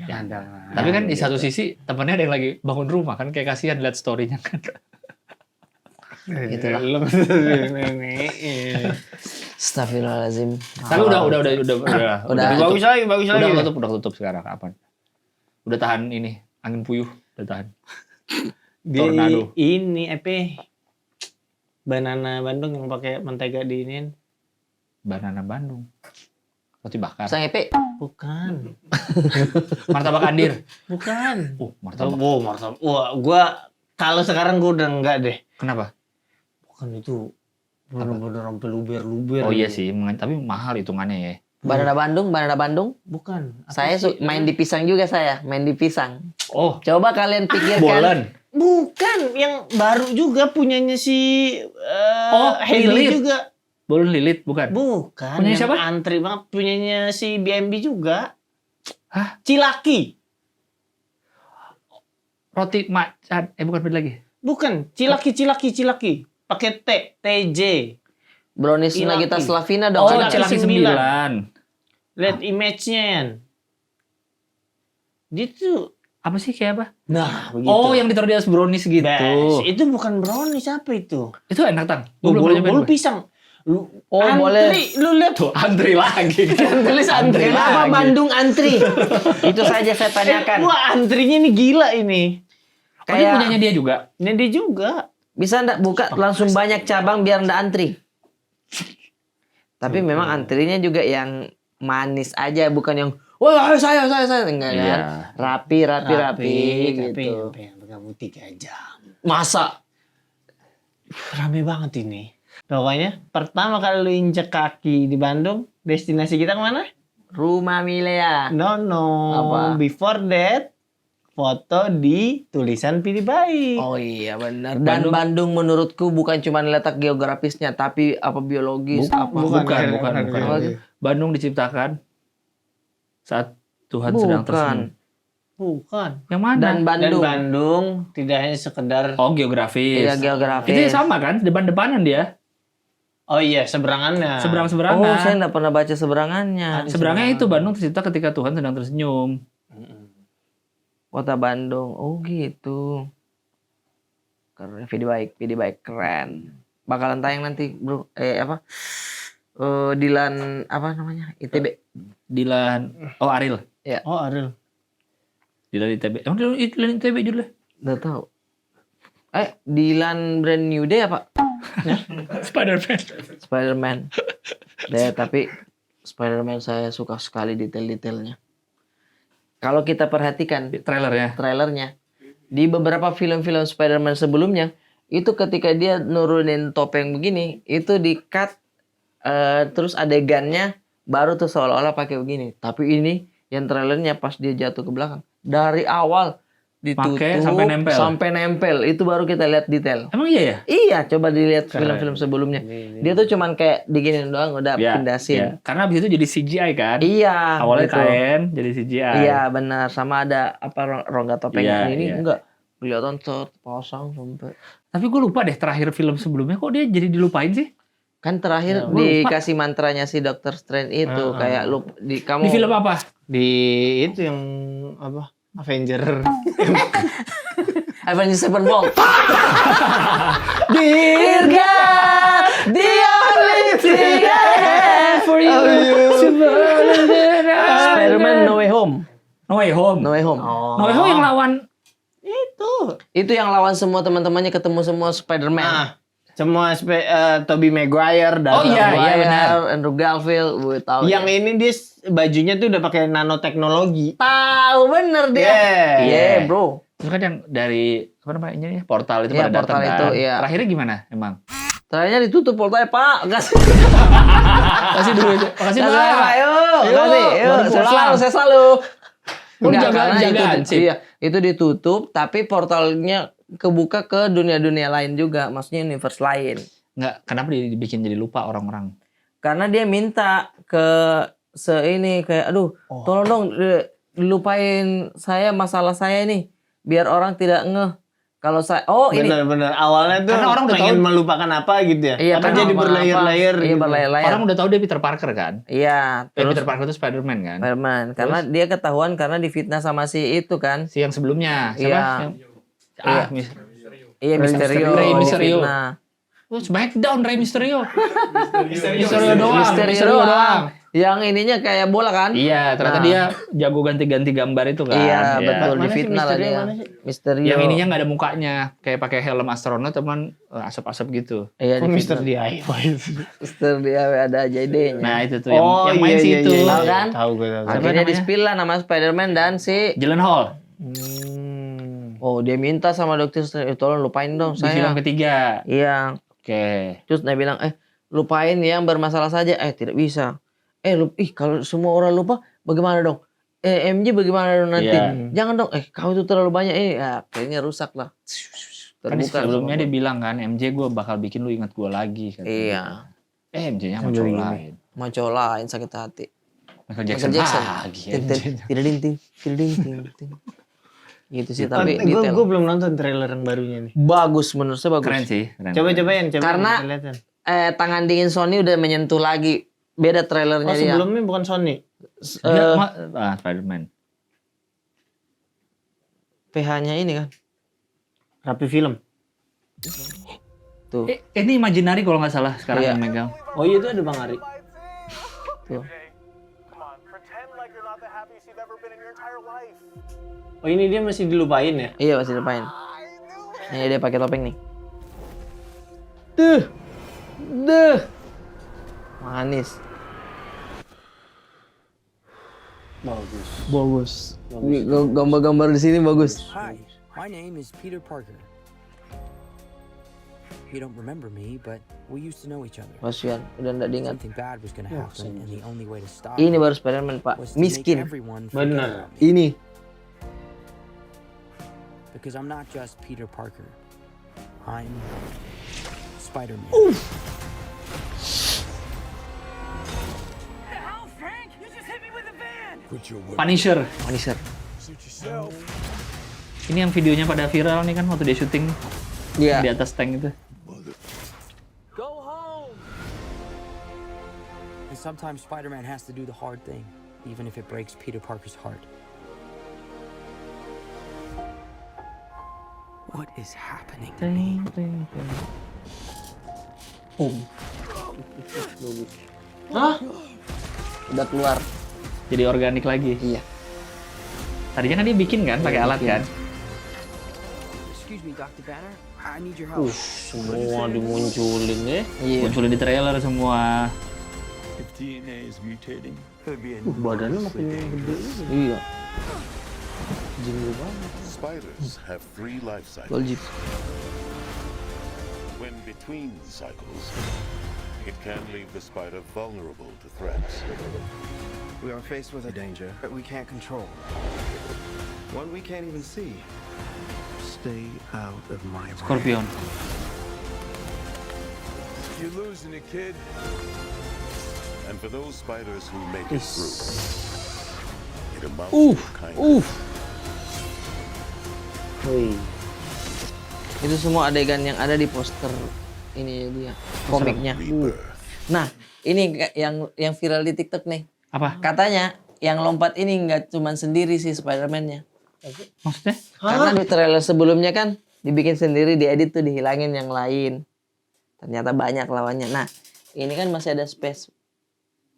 Jangan. Tapi kan di satu sisi temennya ada yang lagi bangun rumah kan kayak kasihan lihat story-nya kan. Gitulah. Lu Astagfirullahaladzim. Tapi udah. bagus lagi. Udah tutup sekarang kapan? Udah tahan ini angin puyuh, udah tahan. Tornado. Ini banana Bandung yang pakai mentega diinin. Banana Bandung. Roti bakar. Sang Epe. Bukan. Martabak Andir. Bukan. Martabak. Martabak. Wah, gua kalau sekarang gua udah enggak deh. Kenapa? Bukan itu. Bener-bener sampai luber-luber. Oh iya sih, tapi mahal hitungannya ya. Banana Bandung. Bukan. Apa Saya sih? main di pisang juga saya, main di pisang. Oh, Coba kalian pikirkan. Bolen. Bukan, yang baru juga punyanya si Hendy Lilith. juga. Bolen lilit bukan? Bukan. Punyanya yang siapa? Antri banget punyanya si BMB juga. Hah? Cilaki. Roti macan. Bukan beda lagi. Bukan, Cilaki. Pakai T, TJ. Brownies Cilaki. Nagita Slavina Oh, dong. Cilaki Cilaki 9. Lihat image-nya Yan. Dia tuh, Apa sih kayak apa? nah begitu. Oh, yang ditaruh di atas brownies gitu. Bes, itu bukan brownies, apa itu? Itu enak, Tang. Gua belum Bolu pernah nyobain. pisang. Lu, Oh, antri, boleh. Lu lihat Tuh, antri lagi. tulis antri Kenapa lagi. Bandung antri? Itu saja saya tanyakan. Wah, antrinya ini gila ini. Oh, ini punyanya dia juga. Ini dia juga. Bisa ndak buka langsung banyak cabang biar ndak antri? Tapi memang antrinya juga yang manis aja, bukan yang wah saya enggak Iya. kan? Rapi Tapi gitu. yang bergabung 3 jam. Masa Rame banget ini. Pokoknya pertama kali lu injek kaki di Bandung, destinasi kita kemana? Rumah Milea. No. Apa? Before that, foto di tulisan pilih baik. Oh iya benar. Dan Bandung menurutku bukan cuma letak geografisnya, tapi apa biologis apa. Bukan. Apa lagi? Bandung diciptakan saat Tuhan sedang tersenyum. Bukan. Yang mana? Dan Dan Bandung. Bandung tidak hanya sekedar Oh, geografis. Iya geografis. Itu sama kan? Depan-depanan dia. oh iya seberangannya. Seberang-seberangan. Oh, saya enggak pernah baca seberangannya. Seberangnya itu Bandung tercipta ketika Tuhan sedang tersenyum. Kota Bandung. Oh gitu. Keren, video baik keren. Bakalan tayang nanti, Bro. Dilan apa namanya? ITB. Dilan. Oh, Ariel. Oh Ariel. Dilan ITB. Emang Dilan ITB judulnya? Enggak tahu. Dilan Brand New Day apa? Spider-Man. Spider-Man. Deh, tapi Spider-Man saya suka sekali detail-detailnya. Kalau kita perhatikan Trailernya. trailernya, di beberapa film-film Spider-Man sebelumnya, itu ketika dia nurunin topeng begini, itu di-cut, terus adegannya baru tuh seolah-olah pakai begini. Tapi ini yang trailernya pas dia jatuh ke belakang, dari awal ditutup Pakai sampai nempel. Itu baru kita lihat detail. Emang iya ya? Iya, coba dilihat film-film sebelumnya. Dia tuh cuman kayak diginin doang udah Ya, pindahin. ya. Karena abis itu jadi CGI kan? Iya. Awalnya gitu. kain, jadi CGI. Iya, benar. Sama ada apa rongga topengnya Iya, ini iya. enggak kelihatan pasang sampai. Tapi gue lupa deh terakhir film sebelumnya kok dia jadi dilupain sih? Kan terakhir gua lupa. dikasih mantranya si Dr. Strange itu kayak lu di kamu Di film apa? Di itu yang apa? Avenger. Avengers Sevenfold. Dear God, the only thing I have for you. Spider-Man No Way Home. No Way Home. No Way Home. No Way Home yang lawan Itu yang lawan semua teman-temannya ketemu semua Spider-Man. Nah, semua Tobey Maguire dan Oh, iya, iya, benar. Andrew Garfield, gue tahu. yang ini dia bajunya tuh udah pakai nanoteknologi. tahu bener dia. Yeah. Iya, bro. itu kan yang dari apa namanya portal itu Iya, pada datang portal kan. itu, iya. Terakhirnya gimana emang? Terakhirnya ditutup portalnya, Pak. Kasih. Kasih dulu aja. Makasih Kasih, Pak. Pak. Yuk, Yuk, kasih. Yuk, baru pulang. saya selalu. Lu Enggak, jaga- karena jagaan itu, sih. iya, itu ditutup, tapi portalnya kebuka ke dunia-dunia lain juga. Maksudnya universe lain. Nggak, kenapa dibikin jadi lupa orang-orang? Karena dia minta ke ini kayak aduh, tolong dong lupain saya masalah saya ini biar orang tidak ngeh kalau saya ini Bener-bener awalnya tuh Karena orang udah pengen tahu- melupakan apa gitu ya. iya Apa kan jadi apa- berlayer-layer iya gitu. berlayer-layer. Orang udah tahu dia Peter Parker kan? Iya, terus Peter Parker itu Spider-Man kan? Spider-Man. Karena dia ketahuan karena difitnah sama si itu kan. Si yang sebelumnya. Siapa? Iya. Yang- Iya, Mysterio. Rey Mysterio. difitnah. Oh, Smackdown Rey Mysterio. Mysterio doang. Mysterio doang. Yang ininya kayak bola kan? Iya, ternyata Nah. dia jago ganti-ganti gambar itu kan. Iya, betul. Mana sih Difitnah lah Mysterio, dia. mana sih? Mysterio. Yang ininya nggak ada mukanya, kayak pakai helm astronot teman asap-asap gitu. Iya, Kok difitnah. Mr. DIY itu? Mister dia ada aja idenya. Nah, itu tuh yang main sih itu. Tahu kan? Tahu gue tahu. Akhirnya namanya? di-spill lah nama Spider-Man dan si Gyllenhaal oh dia minta sama dokter Strange, tolong lupain dong di film saya. ketiga. Iya. Oke. Terus dia bilang lupain yang bermasalah saja. Tidak bisa. Kalau semua orang lupa bagaimana dong? MJ bagaimana dong nanti? Iya. Jangan dong. Kamu tuh terlalu banyak. Kayaknya rusak lah. Kan sebelumnya dia bilang kan, MJ gue bakal bikin lu ingat gue lagi. Iya. MJ-nya mau cowok lain. Mau cowok lain sakit hati. Michael Jackson lagi. Tidak ding. Gitu sih, tapi gue detail. belum nonton trailer yang barunya nih. Bagus, menurut saya bagus. Keren sih. Keren. Cobain. Karena- kita liatin. Tangan dingin Sony udah menyentuh lagi. Beda trailernya dia. Sebelumnya bukan Sony. Spider-Man. PH-nya ini kan. Rapi Film. Tuh. Ini Imaginary kalau nggak salah sekarang Iya. yang megang. Oh iya itu ada Bang Ari. Tuh. Oh ini dia masih dilupain ya? Iya, masih depan. Ini dia pakai topeng nih. Duh. Manis. Bagus. Gambar-gambar di sini bagus. Hi, my name is Peter Parker. You don't remember me, but we used to know each other. Kasihan, udah nggak diingat. Something bad was gonna happen, and the only way to stop Ini it baru Spider-Man, Pak. was to make Miskin. everyone forget Benar. about me. Ini. Because I'm not just Peter Parker. I'm Spider-Man. Punisher. Punisher. Ini yang videonya pada viral nih kan waktu dia syuting di Iya. atas tank itu. And sometimes Spider-Man has to do the hard thing, even if it breaks Peter Parker's heart. What is happening to me? Udah keluar. Jadi organik lagi. Iya. Tadinya kan dia bikin kan pakai alat kan. Excuse me, Dr. Banner. I need your help. Semua dimunculin ya. Iya. Munculin di trailer semua. If DNA is mutating, Badannya makin gede. Iya. Spiders have 3 life cycles. Goljip. When between cycles, it can leave the spider vulnerable to threats. We are faced with a danger that we can't control. One we can't even see. Stay out of my way. Scorpion. you're losing it, kid. And for those spiders who make it through, it amounts to a kind of Wih. Itu semua adegan yang ada di poster ini dia, komiknya. rebirth. Nah, ini yang viral di TikTok nih. Apa? Katanya yang lompat ini nggak cuma sendiri sih Spider-Man-nya. Maksudnya? Karena di trailer sebelumnya kan dibikin sendiri, diedit tuh dihilangin yang lain. Ternyata banyak lawannya. Nah, ini kan masih ada space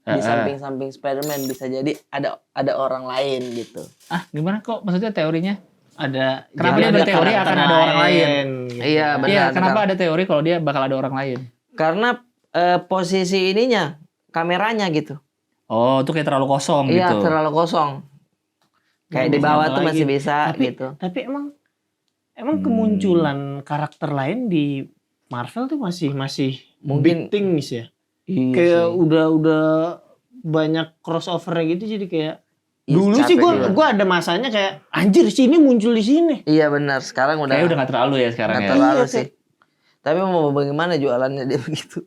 di samping-samping Spider-Man, bisa jadi ada orang lain gitu. Ah, gimana kok? Maksudnya teorinya? Ada. Kenapa jadi dia ada berteori karakter akan ada orang lain? gitu. Iya, benar. Iya, kenapa benar. ada teori kalau dia bakal ada orang lain? Karena posisi ininya, kameranya gitu. Oh, itu kayak terlalu kosong Iya, gitu. terlalu kosong. Kayak di bawah tuh masih bisa Tapi- gitu. Tapi emang kemunculan karakter lain di Marvel tuh masih Mungkin- big things ya. Iya Kayak sih. udah banyak crossover gitu, jadi kayak Iya, dulu capek sih juga. gua ada masanya kayak anjir sini muncul di sini. Iya benar, sekarang udah Kayaknya udah gak terlalu ya sekarang nggak ya. terlalu Iya, sih. Tapi mau bagaimana jualannya dia begitu?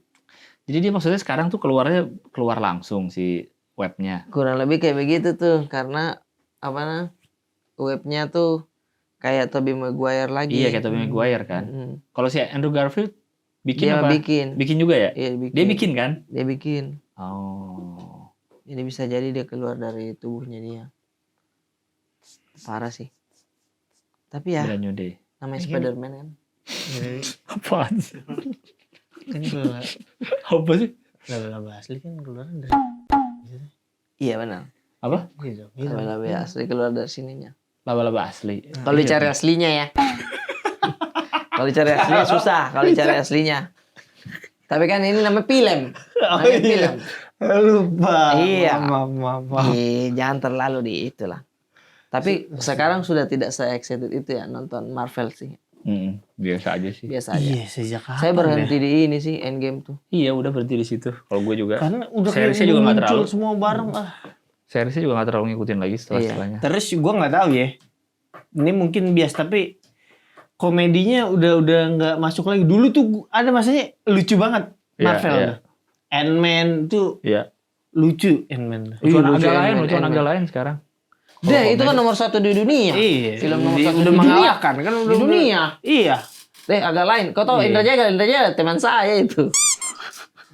Jadi dia maksudnya sekarang tuh keluar langsung si webnya. Kurang lebih kayak begitu tuh, karena webnya tuh kayak Tobey Maguire lagi. Iya, kayak Tobey Maguire kan. Mm. Kalau si Andrew Garfield bikin Dia apa? bikin. Bikin juga ya? Iya, bikin. Dia bikin kan? Dia bikin. Oh. Jadi bisa jadi dia keluar dari tubuhnya dia. Parah sih. Tapi ya, Brand new day. namanya Spider-Man kan. Apaan sih? Kan keluar Apa sih? laba-laba asli kan keluar dari Iya benar. Apa? gitu. Laba-laba asli keluar dari sininya. Laba-laba asli. Kalau dicari aslinya ya. Kalau dicari aslinya susah, kalau dicari aslinya. Tapi kan ini namanya film. Namanya film. Lupa. Iya. Maaf. Jangan terlalu di itulah. Tapi sekarang sudah tidak se-excited itu ya nonton Marvel sih. Biasa aja sih. Biasa aja. Iya, sejak kapan? Saya berhenti ya? di ini sih Endgame tuh. Iya, udah berhenti di situ. Kalau gue juga. Karena udah seriesnya kayak juga nggak muncul terlalu. semua bareng ah. Seriesnya juga nggak terlalu ngikutin lagi setelahnya. Terus gua nggak tahu ya. Ini mungkin bias tapi komedinya udah nggak masuk lagi. Dulu tuh ada masanya lucu banget Iya, Marvel. iya. Ant-Man tuh Iya. lucu Ant-Man. Lucuan lucu agak lain, Ant-Man, lucuan Ant-Man. agak lain sekarang. Deh, itu kan nomor 1 di dunia. Iya. Film nomor Di- 1 udah di dunia. mengalahkan kan Di dunia. Iya. Deh, agak lain. Kau tahu Iya. Indra Jagal teman saya itu.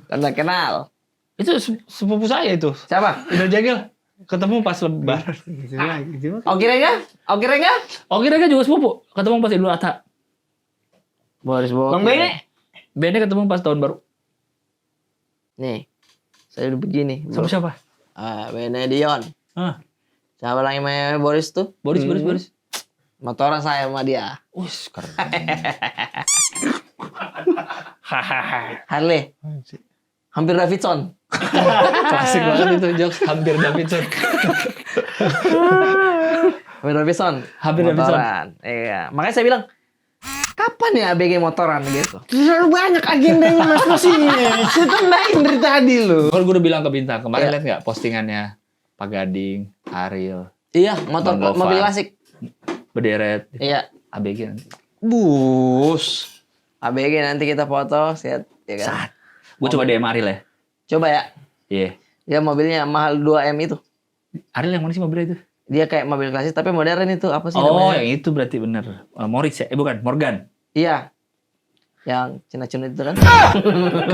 Anda kenal. Itu sepupu saya itu. Siapa? Udah jagel. Ketemu pas lebaran. Gitu lagi. Gitu. Oke Rega? Oke Rega? Oke, mereka juga sepupu. Ketemu pas Idul Adha. Boris Bowo. Bang Bene. Bene ketemu pas tahun baru. Nih. Saya udah begini. Sama siapa? Bene Dion. Ah, Siapa lagi namanya Boris tuh? Boris. Motoran saya sama dia. Wih, keren. Harley. Hampir Davidson. Klasik banget itu jokes. Hampir Davidson. Hampir Davidson. Hampir Davidson. Motoran. Iya. Makanya saya bilang, kapan ya ABG motoran gitu? Terlalu banyak agendanya mas ini. Saya tendain dari tadi loh. Kalau gue udah bilang ke Bintang, kemarin Iya. lihat nggak postingannya Pak Gading, Ariel, Iya, motor Bang Gofar. mobil klasik. berderet, Iya. ABG nanti. Bus. ABG nanti kita foto, set, ya kan? Saat. Gue coba DM Ariel ya. Coba ya. Iya. Ya mobilnya mahal 2M itu. Ariel yang mana sih mobilnya itu? Dia kayak mobil klasik tapi modern itu apa sih Oh, namanya? yang itu berarti bener. Morris ya? Bukan, Morgan. Iya. Yang cina-cina itu kan?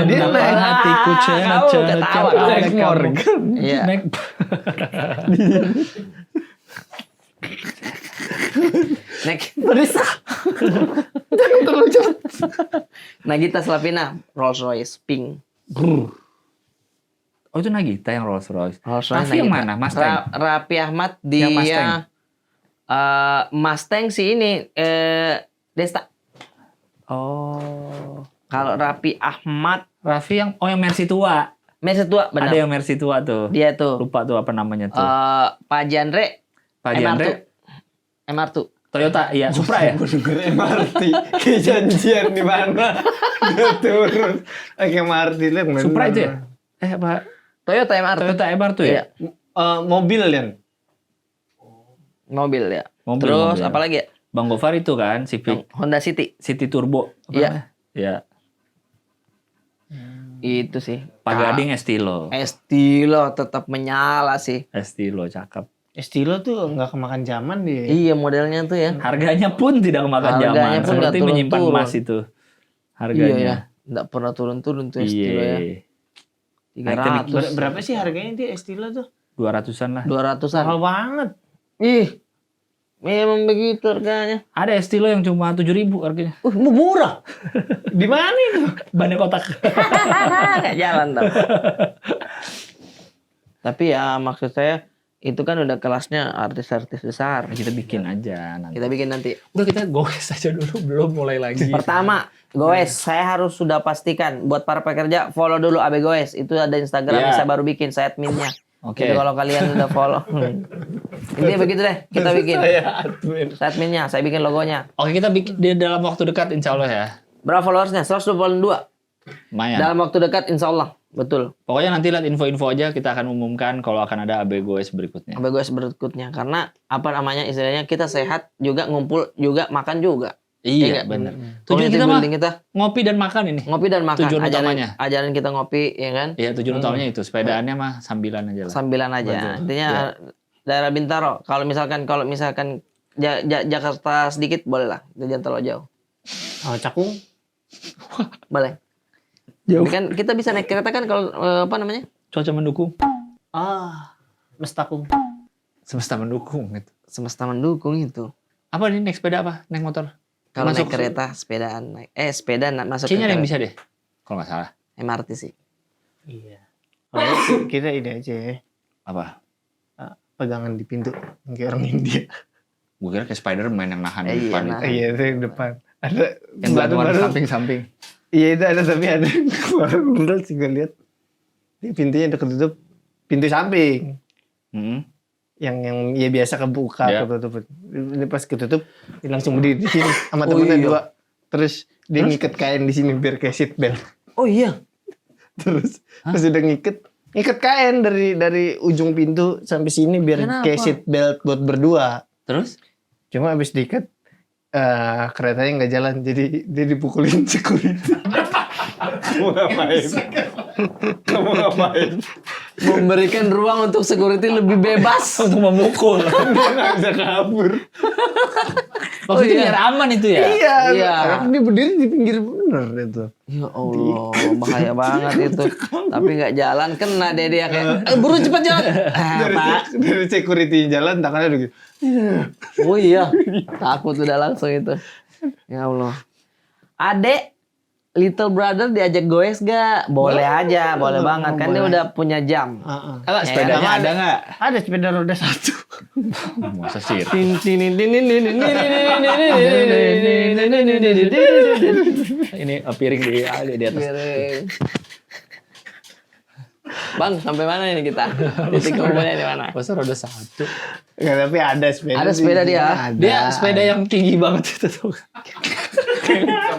Dia naik hatiku Kau ketawa. naik Morgan. Iya. Naik. Naik. Berisa. Nagita Slavina, Rolls Royce Pink. Oh, itu Nagita yang Rolls Royce. Rolls Royce Raffi yang Nagita. mana? Mustang? Raffi Ahmad dia Yang Mustang. Mustang sih ini Desta. Oh. Kalau Raffi Ahmad Raffi yang Mercy tua. Mercy tua benar. Ada yang Mercy tua tuh. Dia tuh. Lupa tuh apa namanya tuh. Pak Jandre Pak MR2. Jandre. MR2. Toyota, iya, Supra ya. Denger MRT. Kayak janjian di mana? Dia turun. Kayak MRT itu yang Supra bener. itu ya? Apa? Toyota MR2. Toyota MR tuh ya? Iya. Mobil kan? Mobil ya. Mobil, Terus mobil. apa lagi ya? Bang Gofar itu kan, Yang Civic Honda City. City Turbo. Apa Iya. namanya? Iya. Itu sih. Pak Gading Estilo. Estilo tetap menyala sih. Estilo, cakep. Estilo tuh nggak kemakan zaman dia. Iya modelnya tuh ya. Harganya pun tidak kemakan Harganya zaman. pun nggak Seperti menyimpan turun-turun. emas itu. Harganya. Iya ya. Nggak pernah turun-turun tuh Estilo ya. Iya. 300. Berapa sih harganya dia Estilo tuh? 200-an lah. 200-an. Mahal banget. Ih. Memang begitu harganya. Ada Estilo yang cuma 7.000 harganya. Murah. Di mana itu? Bannya kotak. Nggak jalan dong. Tapi ya maksud saya itu kan udah kelasnya artis-artis besar. Kita bikin aja nanti. Kita bikin nanti. Udah kita goes aja dulu, belum mulai lagi. Pertama, Goes, saya harus sudah pastikan buat para pekerja follow dulu AB Goes. Itu ada Instagram Iya. saya baru bikin, saya adminnya. Oke. Jadi kalau kalian udah follow, intinya begitu deh, kita bikin. Saya adminnya, saya bikin logonya. Oke, kita bikin di dalam waktu dekat insya Allah ya. Berapa followersnya? 122. Lumayan. Dalam waktu dekat insya Allah. Betul. Pokoknya nanti lihat info-info aja, kita akan umumkan kalau akan ada AB Goes berikutnya. AB Goes berikutnya. Karena apa namanya istilahnya kita sehat juga, ngumpul juga, makan juga. Iya, nggak? benar. Tujuan Community kita mah building kita ngopi dan makan ini. ngopi dan makan. Tujuan ajaran, utamanya. ajaran kita ngopi, ya kan? Iya, tujuan utamanya itu. Sepedaannya mah sambilan aja lah. Sambilan aja. Betul. Intinya Iya. daerah Bintaro. Kalau misalkan Jakarta sedikit boleh lah, jangan terlalu jauh. Oh, Cakung. Boleh. Jauh. Tapi kan kita bisa naik kereta kan kalau apa namanya? Cuaca mendukung. Mestakung. Semesta mendukung gitu. Semesta mendukung itu. Apa nih naik sepeda apa? Naik motor? Kalau Masuk naik kereta, sepedaan naik. Sepeda masuk Kayaknya ada yang kereta. bisa deh. Kalau nggak salah. MRT sih. Iya. Oh, kita ini aja ya. Apa? Pegangan di pintu. Kayak orang India. Gue kira kayak Spider-Man yang nahan di Iya, depan nah. itu. Iya, itu yang depan. Ada Yang bantuan baru-baru. samping-samping. Iya, itu ada tapi ada kemarin bener sih gue lihat. Di pintunya udah ketutup. Pintu samping. Hmm. yang ya biasa kebuka Ya. ketutup. Ini pas ketutup dia langsung berdiri di sini sama temennya dua. Terus dia ngiket kain di sini biar kayak seat belt. Oh iya. Terus pas udah ngiket kain dari ujung pintu sampai sini biar Kenapa? kayak seat belt buat berdua. Terus? Cuma abis diikat keretanya nggak jalan, jadi dia dipukulin security. Kamu ngapain? Kamu ngapain? Memberikan ruang untuk security lebih bebas. Untuk memukul. Dia nggak bisa kabur. Waktu itu biar aman itu ya? Iya. Iya. Dia berdiri di pinggir bener itu. Ya Allah, bahaya banget itu. Tapi nggak jalan, kena deh dia kayak, buru cepat jalan. Pak. Dari security jalan tangannya udah gitu. Oh iya, takut udah langsung itu. Ya Allah. Adek, little brother diajak goes gak? Boleh aja, boleh banget. Kan dia udah punya jam. Kalau sepedanya ada nggak? Ada sepeda roda satu. Masa sih? Ini piring di atas. Piring. Bang, sampai mana ini kita? Titik kumpulnya di mana? Masa roda satu? Enggak, tapi ada sepeda. Ada sepeda dia. Ada. Dia sepeda yang tinggi banget itu tuh.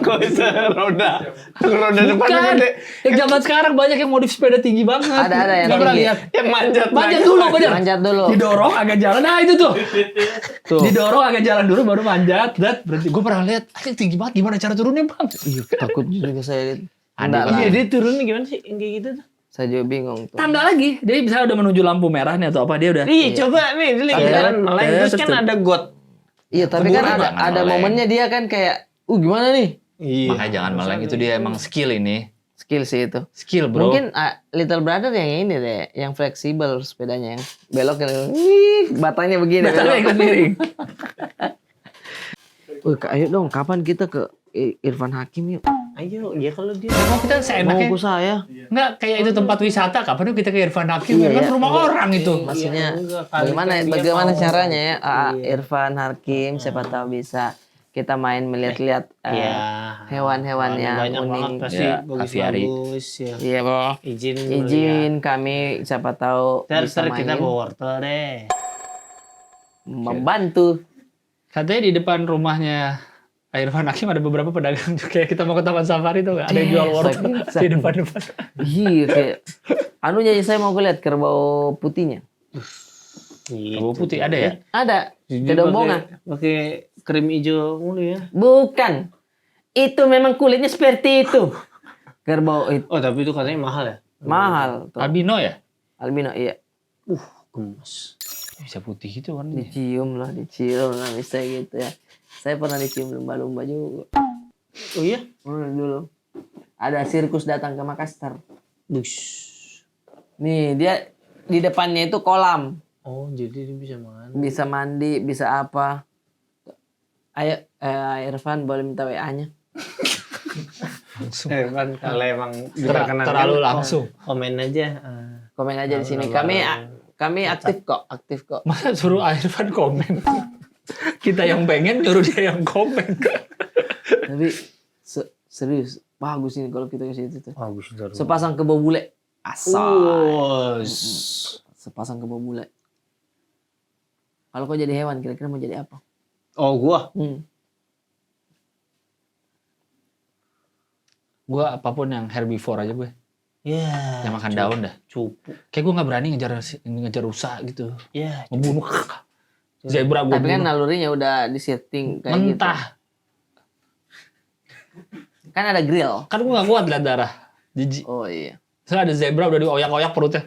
Kok bisa roda depan Bukan. gede. Yang zaman sekarang banyak yang modif sepeda tinggi banget. Ada yang Nggak pernah tinggi. lihat. Yang manjat. Manjat dulu, bener. Manjat dulu. Didorong agak jalan. Nah itu tuh. Tuh. Didorong agak jalan dulu baru manjat. Berarti gue pernah lihat. Ini tinggi banget. Gimana cara turunnya bang? Iya, takut juga saya. Ada, Enggak lah. Iya, dia turunnya gimana sih yang kayak gitu tuh? Saya juga bingung tuh. Tanda lagi. Dia bisa udah menuju lampu merah nih atau apa. Dia udah. Ih, coba nih, dia lagi Iya. jalan meleng Iya, terus kan terus- ada got. Iya, tapi kan Keburu ada jangan meleng. momennya dia kan kayak, gimana nih? Iya. Makanya jangan meleng. Itu dia emang skill ini. Skill sih itu. Skill bro. Mungkin little brother yang ini deh, yang fleksibel sepedanya, yang belok yang batangnya begini. Batangnya belok. ikut miring. Wih, ayo dong, kapan kita ke Irfan Hakim yuk? Ayo, ya kalau dia Mau kita Mau seenaknya. ke saya. Enggak, kayak itu tempat wisata. Kapan yuk kita ke Irfan Hakim? Iya, Kan iya. rumah orang itu. Maksudnya enggak, kali bagaimana kan dia bagaimana mau. caranya ya? Iya. Irfan Hakim siapa tahu bisa kita main melihat-lihat Iya. hewan-hewan yang banyak banget unik. pasti Ya, bagus-bagus ya. Iya, Bro. Izin kami siapa tahu bisa Terus kita main, bawa wortel deh. membantu. Katanya di depan rumahnya Irfan Hakim ada beberapa pedagang juga. Kayak kita mau ke Taman Safari tuh ada yang jual wortel di depan-depan. Iya kayak anunya saya mau lihat kerbau putihnya. Kerbau putih ada ya? Ada kedombongan. Pakai krim hijau mulu ya. Bukan. Itu memang kulitnya seperti itu. Kerbau itu Oh, tapi itu katanya mahal ya? mahal tuh. Albino ya? Albino iya. Gemes. Bisa putih gitu warnanya. Dicium lah bisa gitu ya. Saya pernah dicium lumba-lumba juga. Oh iya? Dulu. Ada sirkus datang ke Makassar. Bush. Nih dia di depannya itu kolam. Oh, jadi dia bisa makan. Bisa mandi, bisa apa. Ayo Irfan boleh minta WA-nya. Kan kalau emang Terlalu kan, langsung. komen aja. Komen aja di sini. Kami aktif kok. Masa suruh Irfan komen? Kita yang pengen nyuruh dia yang komen. Tapi serius bagus ini kalau kita ke situ tuh. Bagus dari. Sepasang kebo bule. Asal. Oh, Sepasang kebo bule. Kalau kau jadi hewan kira-kira mau jadi apa? oh gua. Gue apapun yang herbivore aja gue. Ya. Yang makan daun dah. Cupu. Kayak gue gak berani ngejar rusa gitu. Ya. Ngebunuh. Zebra gue Tapi kan bunuh. nalurinya udah disetting kayak Mentah. gitu. Kan ada grill. Kan gue gak kuat liat darah. Jijik. Oh iya. Soalnya ada zebra udah dioyak-oyak perutnya.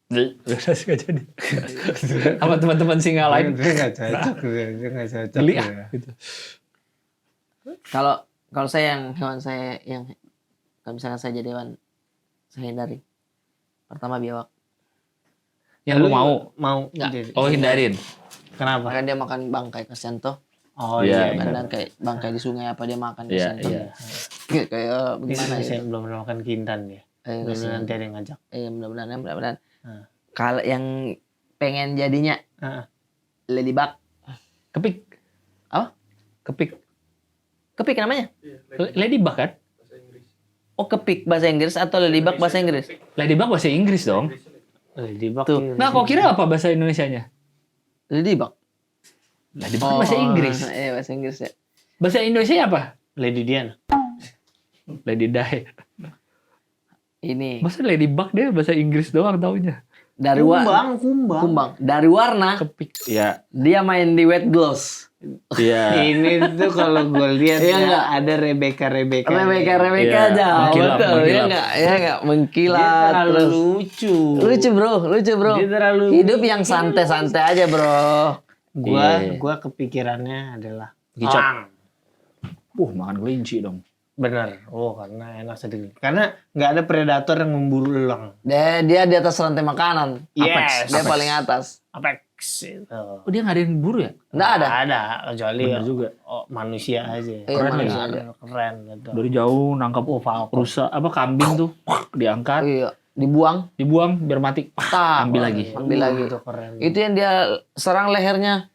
Udah gak jadi. Sama teman-teman singa lain. Dia nggak cocok. Dia nggak cocok. Geli ya. ah. Gitu. Kalau saya yang hewan saya yang kalau misalkan saya jadi hewan saya hindari. Pertama biawak. Yang lu mau. Mau. Nggak. Jadi. Oh hindarin. Kenapa? Karena dia makan bangkai kasihan toh. Oh Iya, iya. Dan kayak bangkai di sungai apa dia makan Iya, kasihan toh. iya. Kayak bagaimana Saya ya? belum pernah makan kintan ya. Belum Kasihan. nanti ada yang ngajak. Mudah-mudahan. Hmm. Kalau yang pengen jadinya Heeh. ladybug. Kepik. Apa? Kepik. Kepik namanya? Ladybug kan? Oh kepik bahasa Inggris atau ladybug bahasa Inggris? Ladybug bahasa Inggris dong. Ladybug. Tuh. iya. Nah kok kira apa bahasa Indonesianya? Ladybug. Ladybug bahasa Inggris. Iya, bahasa Inggris ya. Bahasa Indonesia apa? Lady Diana. Lady Di. Ini Masa Ladybug dia bahasa Inggris doang taunya. dari kumbang. Dari warna Kepik. Ya. dia main di Wet Gloss. Iya. Ini tuh kalau gue lihat Iya ya, nggak? ada Rebecca. Rebecca Iya, aja, mengkilap, betul. mengkilap. Ya nggak, ya nggak, Dia mengkilat terlalu terus. lucu. Lucu bro. Dia terlalu Hidup yang santai-santai aja bro. Iya. Gua kepikirannya adalah Kicap. elang. Makan kelinci dong. Bener. Oh, karena enak sedikit. Karena nggak ada predator yang memburu elang. Dia di atas rantai makanan. Yes. Dia paling atas. Apex itu. Oh, dia nggak ada yang buru ya? Nggak ada. Ada, kecuali Bener juga. manusia aja. Iya, Keren manusia ya. aja. Keren gitu. Dari jauh nangkap rusa apa kambing tuh diangkat, Iya, dibuang. dibuang biar mati. Tak, Ambil lagi. Ambil lagi. Itu keren. Itu yang dia serang lehernya,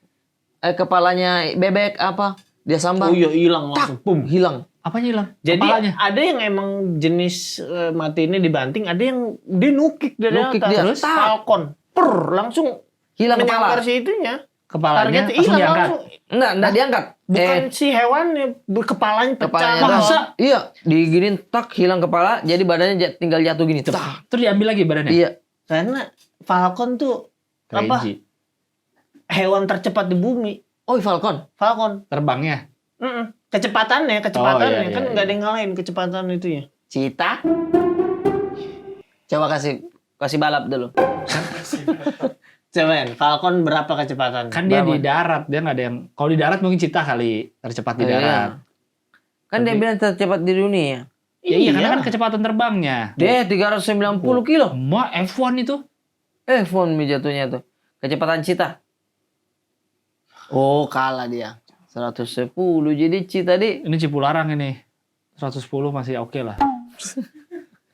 kepalanya bebek apa? Dia sambar. Oh iya, hilang langsung. Pum. Hilang. Apanya hilang? Jadi Kepalanya. ada yang emang jenis mati ini dibanting, ada yang dia nukik dari Nukik atas. dia. Terus Tak. falcon. Langsung Hilang menyangkar kepala. si itunya. Kepalanya Targetnya langsung hilang diangkat. langsung. Enggak diangkat. Bukan si hewannya, kepalanya pecah. Kepalanya Masa? doang. Iya, diginin tak hilang kepala, jadi badannya tinggal jatuh gini. Tak. Terus diambil lagi badannya. Iya. Karena falcon tuh Kelinci. hewan tercepat di bumi. Oh, Falcon. Falcon. Terbangnya. Kecepatannya iya, kan iya, nggak ada yang ngalahin kecepatan itunya. Cita. Coba kasih balap dulu. Coba Falcon berapa kecepatan? Kan dia Berapa? di darat, dia nggak ada yang. Kalau di darat mungkin cita kali tercepat di Iya. darat. Kan dia bilang tercepat di dunia. Ya, iya, karena kan kecepatan terbangnya. Dia 390 kilo. Ma F1 itu. Phone jatuhnya tuh. Kecepatan Cita. Oh, kalah dia. 110. Jadi Cita tadi Ini Cipularang ini. 110 masih oke lah.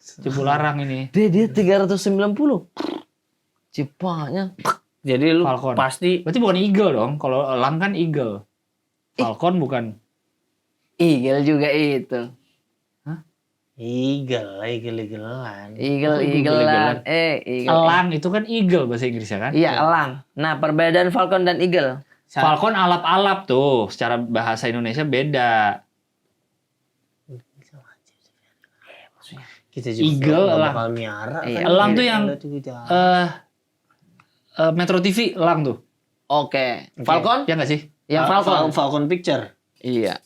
Cipularang ini. dia 390. Cepatnya. Jadi lu Falcon. pasti Berarti bukan eagle dong. Kalau elang kan eagle. Falcon bukan. Eagle juga itu. eaglean. Eagle-eaglean. eagle-eaglean. Eagle. Elang itu kan eagle bahasa Inggrisnya kan. Iya, elang. Nah, perbedaan Falcon dan Eagle. Falcon alap-alap tuh. Secara bahasa Indonesia beda. Kita juga Eagle nggak elang. bakal miara. Iya. kan. Elang tuh yang Eagle tuh jahat. Metro TV elang tuh. Oke. Falcon? Ya nggak sih? Yang Falcon. Falcon Picture. Iya.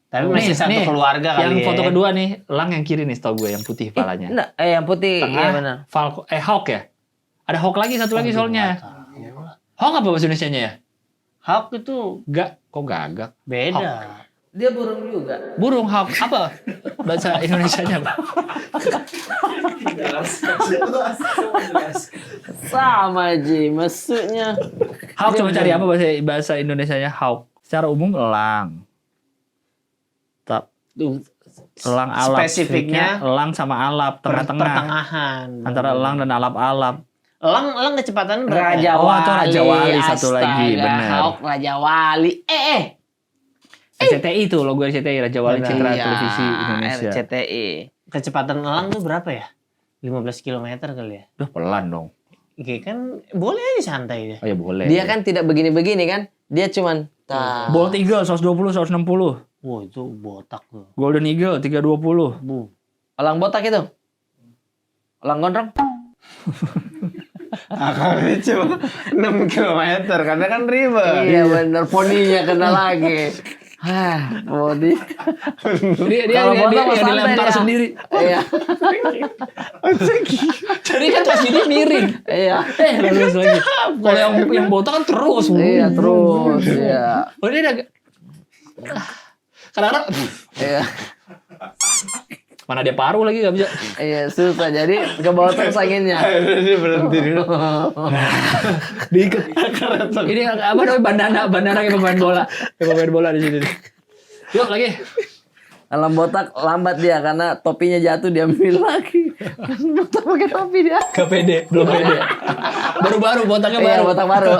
Tapi masih satu keluarga kali yang ya. foto kedua nih, elang yang kiri nih setahu gue yang putih kepalanya. Enggak, yang putih. Tengah, Iya benar. Falcon, Hawk ya? Ada Hawk lagi satu lagi soalnya. Hawk apa bahasa Indonesianya ya? Hawk itu Kok gagak? beda. Dia burung juga. Burung Hawk apa? Bahasa Indonesianya apa? Sama Ji, maksudnya. Hawk coba cari apa bahasa Indonesianya Hawk. Secara umum elang. Elang alap. Spesifiknya elang sama alap tengah-tengah. pertengahan. Antara elang dan alap-alap. Elang kecepatannya berapa? Raja ya? Oh, Wali. itu Raja Wali satu lagi, Astaga, benar. Hawk Raja Wali. RCTI itu logo RCTI Raja Wali Benar. Citra Iya, Televisi Indonesia. RCTI. Kecepatan elang tuh berapa ya? 15 km kali ya? Udah pelan dong. Oke, kan boleh aja santai ya. Oh ya boleh. Dia kan tidak begini-begini kan? Dia cuman Bolt Eagle 120 160. Wah, itu botak tuh. Golden Eagle 320. Bu. Elang botak itu. Elang gondrong. Akalnya cuma 6 km karena kan ribet. Iya bener, poninya kena lagi. Hah, poni. Dia Kalau botak mah santai dilempar dia. sendiri. Iya. Jadi kan pas ini miring. Iya. Lulus lagi. Kalau yang botak kan terus. Iya terus. Iya. Oh dia agak kadang-kadang Iya. mana dia paruh lagi nggak bisa. Iya susah. Jadi ke bawah terus anginnya. Dia berhenti dulu. Diikat. Ini apa namanya bandana kayak pemain bola. Kayak pemain bola di sini. Yuk lagi. Kalau botak lambat dia karena topinya jatuh diambil lagi. Botak pakai topi dia. Gak pede, belum pede. Baru-baru botaknya Iya baru. botak baru.